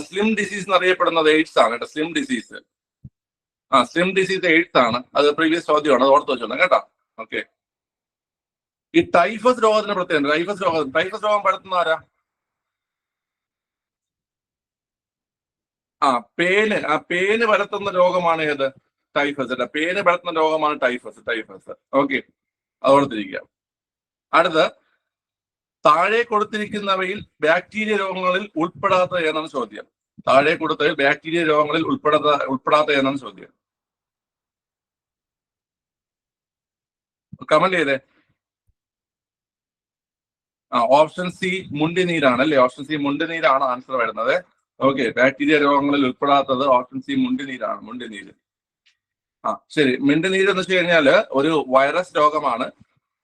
സ്ലിം ഡിസീസ് എന്നറിയപ്പെടുന്നത് എയ്ഡ്സ് ആണ് കേട്ടോ. Slim disease. Slim disease AIDS ആണ്. അത് പ്രീവിയസ് ചോദ്യമാണ്, അത് ഓർത്ത് വെച്ചോണം കേട്ടോ. ഓക്കെ. ഈ ടൈഫസ് രോഗത്തിന് പ്രത്യേകം. ടൈഫസ് രോഗം പരത്തുന്ന ആരാ? പേന് പരത്തുന്ന രോഗമാണ് ഏത്? ടൈഫസ്. പേന് പരത്തുന്ന രോഗമാണ് ടൈഫസ്. ഓക്കെ, അതോടത്തിരിക്കുക. അടുത്ത്, താഴെ കൊടുത്തിരിക്കുന്നവയിൽ ബാക്ടീരിയ രോഗങ്ങളിൽ ഉൾപ്പെടാത്ത ഏതാണ് ചോദ്യം? താഴെ കൊടുത്തതിൽ ബാക്ടീരിയ രോഗങ്ങളിൽ ഉൾപ്പെടാത്ത ഏതാണ് ചോദ്യം? കമന്റ് ചെയ്തേ. ഓപ്ഷൻ സി മുണ്ടിനീരാണ് അല്ലേ? ഓപ്ഷൻ സി മുണ്ടിനീരാണ് ആൻസർ വരുന്നത്. ഓക്കെ, ബാക്ടീരിയ രോഗങ്ങളിൽ ഉൾപ്പെടാത്തത് ഓപ്ഷൻ സി മുണ്ടിനീരാണ്. മുണ്ടിനീര്. ശരി. മുണ്ടിനീര് എന്ന് വെച്ച് കഴിഞ്ഞാല് ഒരു വൈറസ് രോഗമാണ്.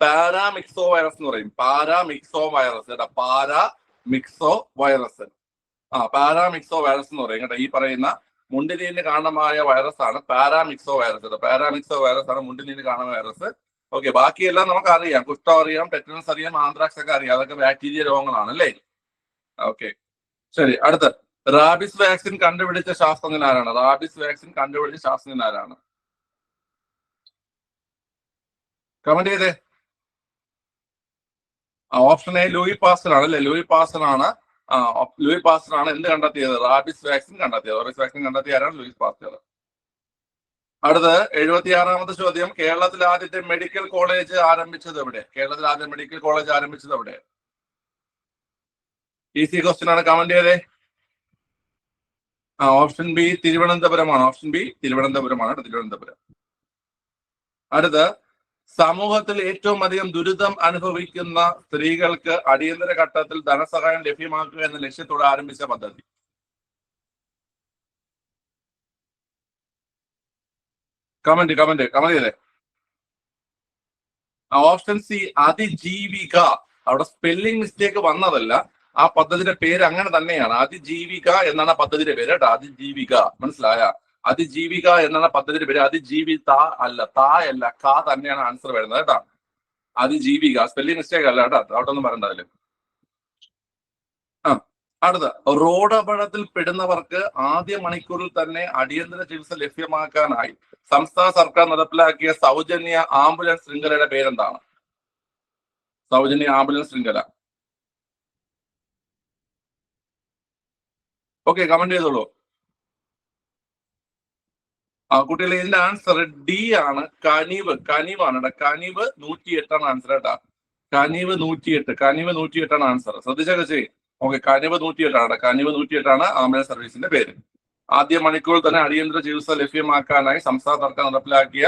പാരാമിക്സോ വൈറസ് എന്ന് പറയും. പാരാമിക്സോ വൈറസ് കേട്ടോ. പാരാമിക്സോ വൈറസ് എന്ന് പറയും കേട്ടോ. ഈ പറയുന്ന മുണ്ടിനീരിന് കാരണമായ വൈറസ് ആണ് പാരാമിക്സോ വൈറസ് കേട്ടോ. പാരാമിക്സോ വൈറസ് ആണ് മുണ്ടിനീരിന് കാരണമായ വൈറസ്. ഓക്കെ, ബാക്കിയെല്ലാം നമുക്ക് അറിയാം. കുഷ്ഠം അറിയാം, ടെറ്റനസ് അറിയാം, ആന്ത്രാക്സ് ഒക്കെ അറിയാം. അതൊക്കെ ബാക്ടീരിയ രോഗങ്ങളാണ് അല്ലേ? ഓക്കെ, ശരി. അടുത്ത, റാബിസ് വാക്സിൻ കണ്ടുപിടിച്ച ശാസ്ത്രജ്ഞൻ ആരാണ്? റാബിസ് വാക്സിൻ കണ്ടുപിടിച്ച ശാസ്ത്രജ്ഞൻ ആരാണ്? കമന്റ് ചെയ്തേ. ഓപ്ഷൻ എ ലൂയി പാസ്റ്റർ ആണ് അല്ലേ? ലൂയി പാസ്റ്റർ ആണ് എന്ത് കണ്ടെത്തിയത്? റാബിസ് വാക്സിൻ കണ്ടെത്തിയത്. റാബിസ് വാക്സിൻ കണ്ടെത്തിയ ആരാണ്? Louis Pasteur. അടുത്ത് 76-ാമത്തെ ചോദ്യം, കേരളത്തിൽ ആദ്യത്തെ മെഡിക്കൽ കോളേജ് ആരംഭിച്ചത് എവിടെ? കേരളത്തിൽ ആദ്യ മെഡിക്കൽ കോളേജ് ആരംഭിച്ചത് എവിടെ? ഈസി ക്വസ്റ്റ്യൻ ആണ്. കമന്റ് ചെയ്തേ. ഓപ്ഷൻ ബി തിരുവനന്തപുരമാണ്. ഓപ്ഷൻ ബി തിരുവനന്തപുരമാണ്. തിരുവനന്തപുരം. അടുത്ത്, സമൂഹത്തിൽ ഏറ്റവും അധികം ദുരിതം അനുഭവിക്കുന്ന സ്ത്രീകൾക്ക് അടിയന്തര ഘട്ടത്തിൽ ധനസഹായം ലഭ്യമാക്കുക എന്ന ലക്ഷ്യത്തോടെ ആരംഭിച്ച പദ്ധതി? കമന്റ് ചെയ്തേ. Option C Athijeevika. അവിടെ സ്പെല്ലിംഗ് മിസ്റ്റേക്ക് വന്നതല്ല. ആ പദ്ധതിയുടെ പേര് അങ്ങനെ തന്നെയാണ്. അതിജീവിക എന്നാണ് പദ്ധതിയുടെ പേര് കേട്ടോ. അതിജീവിക, മനസ്സിലായ? അതിജീവിക എന്നാണ് പദ്ധതിയുടെ പേര്. അതിജീവിത അല്ല, അല്ല, ക തന്നെയാണ് ആൻസർ വരുന്നത് കേട്ടോ. അതിജീവിക, സ്പെല്ലിംഗ് മിസ്റ്റേക്ക് അല്ല കേട്ടോ. അവിടൊന്നും പറയണ്ടതില്. അടുത്ത, റോഡ് അപകടത്തിൽ പെടുന്നവർക്ക് ആദ്യ മണിക്കൂറിൽ തന്നെ അടിയന്തര ചികിത്സ ലഭ്യമാക്കാനായി സംസ്ഥാന സർക്കാർ നടപ്പിലാക്കിയ സൗജന്യ ആംബുലൻസ് ശൃംഖലയുടെ പേരെന്താണ്? സൗജന്യ ആംബുലൻസ് ശൃംഖല. ഓക്കെ, കമന്റ് ചെയ്തോളൂ. കുട്ടികളെ, ഇതിന്റെ ആൻസർ ഡി ആണ്. കനിവ്. കനിവാണ് കേട്ടോ. കനിവ് 108 ആൻസർ കേട്ടാ. കനിവ് 108 ആൻസർ. ശ്രദ്ധിച്ചൊക്കെ ചെയ്യും. ഓക്കെ, കനിവ് 108 കനിവ് 108 ആംബുലൻസ് സർവീസിന്റെ പേര്. ആദ്യ മണിക്കൂറിൽ തന്നെ അടിയന്തര ചികിത്സ ലഭ്യമാക്കാനായി സംസ്ഥാന സർക്കാർ നടപ്പിലാക്കിയ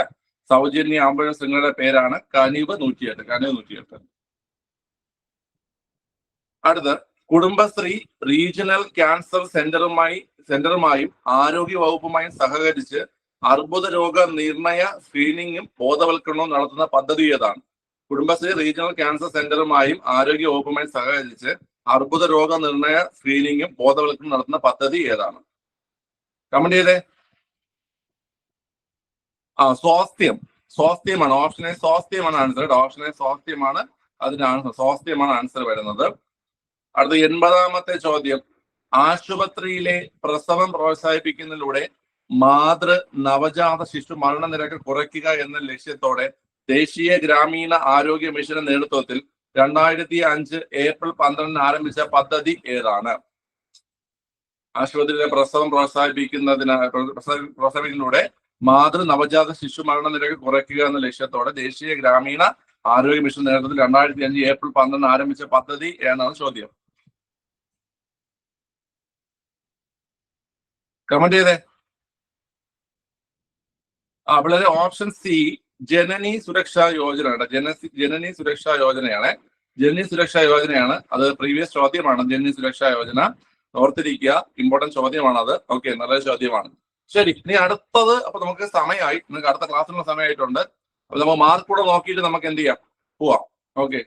സൗജന്യ ആംബുലൻസ് ശൃംഖലയുടെ പേരാണ് കനിവ് 108. അടുത്ത്, കുടുംബശ്രീ റീജിയണൽ ക്യാൻസർ സെന്ററുമായും ആരോഗ്യ വകുപ്പുമായും സഹകരിച്ച് അർബുദ രോഗ നിർണയ സ്ക്രീനിങ്ങും ബോധവൽക്കരണവും നടത്തുന്ന പദ്ധതി ഏതാണ്? കുടുംബശ്രീ റീജിയണൽ ക്യാൻസർ സെന്ററുമായും ആരോഗ്യ വകുപ്പുമായും സഹകരിച്ച് അർബുദ രോഗ നിർണയ സ്ക്രീനിങ്ങും ബോധവൽക്കരണം നടത്തുന്ന പദ്ധതി ഏതാണ്? കമന്റ് ചെയ്തേ. സ്വാസ്ഥ്യമാണ്. ഓപ്ഷൻ എ സ്വാസ്ഥ്യമാണ് ആൻസർ. ഓപ്ഷൻ എ സ്വാസ്ഥ്യമാണ്. സ്വാസ്ഥ്യമാണ് ആൻസർ വരുന്നത്. അടുത്ത 80-ാമത്തെ ചോദ്യം, ആശുപത്രിയിലെ പ്രസവം പ്രോത്സാഹിപ്പിക്കുന്നതിലൂടെ നവജാത ശിശു മരണനിരക്ക് കുറയ്ക്കുക എന്ന ലക്ഷ്യത്തോടെ ദേശീയ ഗ്രാമീണ ആരോഗ്യ മിഷന്റെ നേതൃത്വത്തിൽ 2005 ഏപ്രിൽ 12 ആരംഭിച്ച പദ്ധതി ഏതാണ്? ആശുപത്രിയിലെ പ്രസവം പ്രോത്സാഹിപ്പിക്കുന്നതിലൂടെ നവജാത ശിശു മരണനിരക്ക് കുറയ്ക്കുക എന്ന ലക്ഷ്യത്തോടെ ദേശീയ ഗ്രാമീണ ആരോഗ്യ മിഷൻ നേതൃത്വത്തിൽ 2005 ഏപ്രിൽ 12 ആരംഭിച്ച പദ്ധതി ഏതാണ് ചോദ്യം? കമന്റ് ചെയ്തേ. വളരെ ഓപ്ഷൻ സി ജനനി സുരക്ഷാ യോജന. ജനനി സുരക്ഷാ യോജനയാണ്. ജനനി സുരക്ഷാ യോജനയാണ്. അത് പ്രീവിയസ് ചോദ്യമാണ്. ജനനി സുരക്ഷാ യോജന ഓർത്തിരിക്കുക, ഇമ്പോർട്ടന്റ് ചോദ്യമാണ് അത്. ഓക്കെ, നല്ല ചോദ്യമാണ്. ശരി, ഇനി അടുത്തത്. അപ്പൊ നമുക്ക് സമയമായി, നിങ്ങൾക്ക് അടുത്ത ക്ലാസ്സിനുള്ള സമയമായിട്ടുണ്ട്. അപ്പൊ നമുക്ക് മാർക്ക് കൂടെ നോക്കിയിട്ട് നമുക്ക് എന്ത് ചെയ്യാം, പോവാം. ഓക്കെ.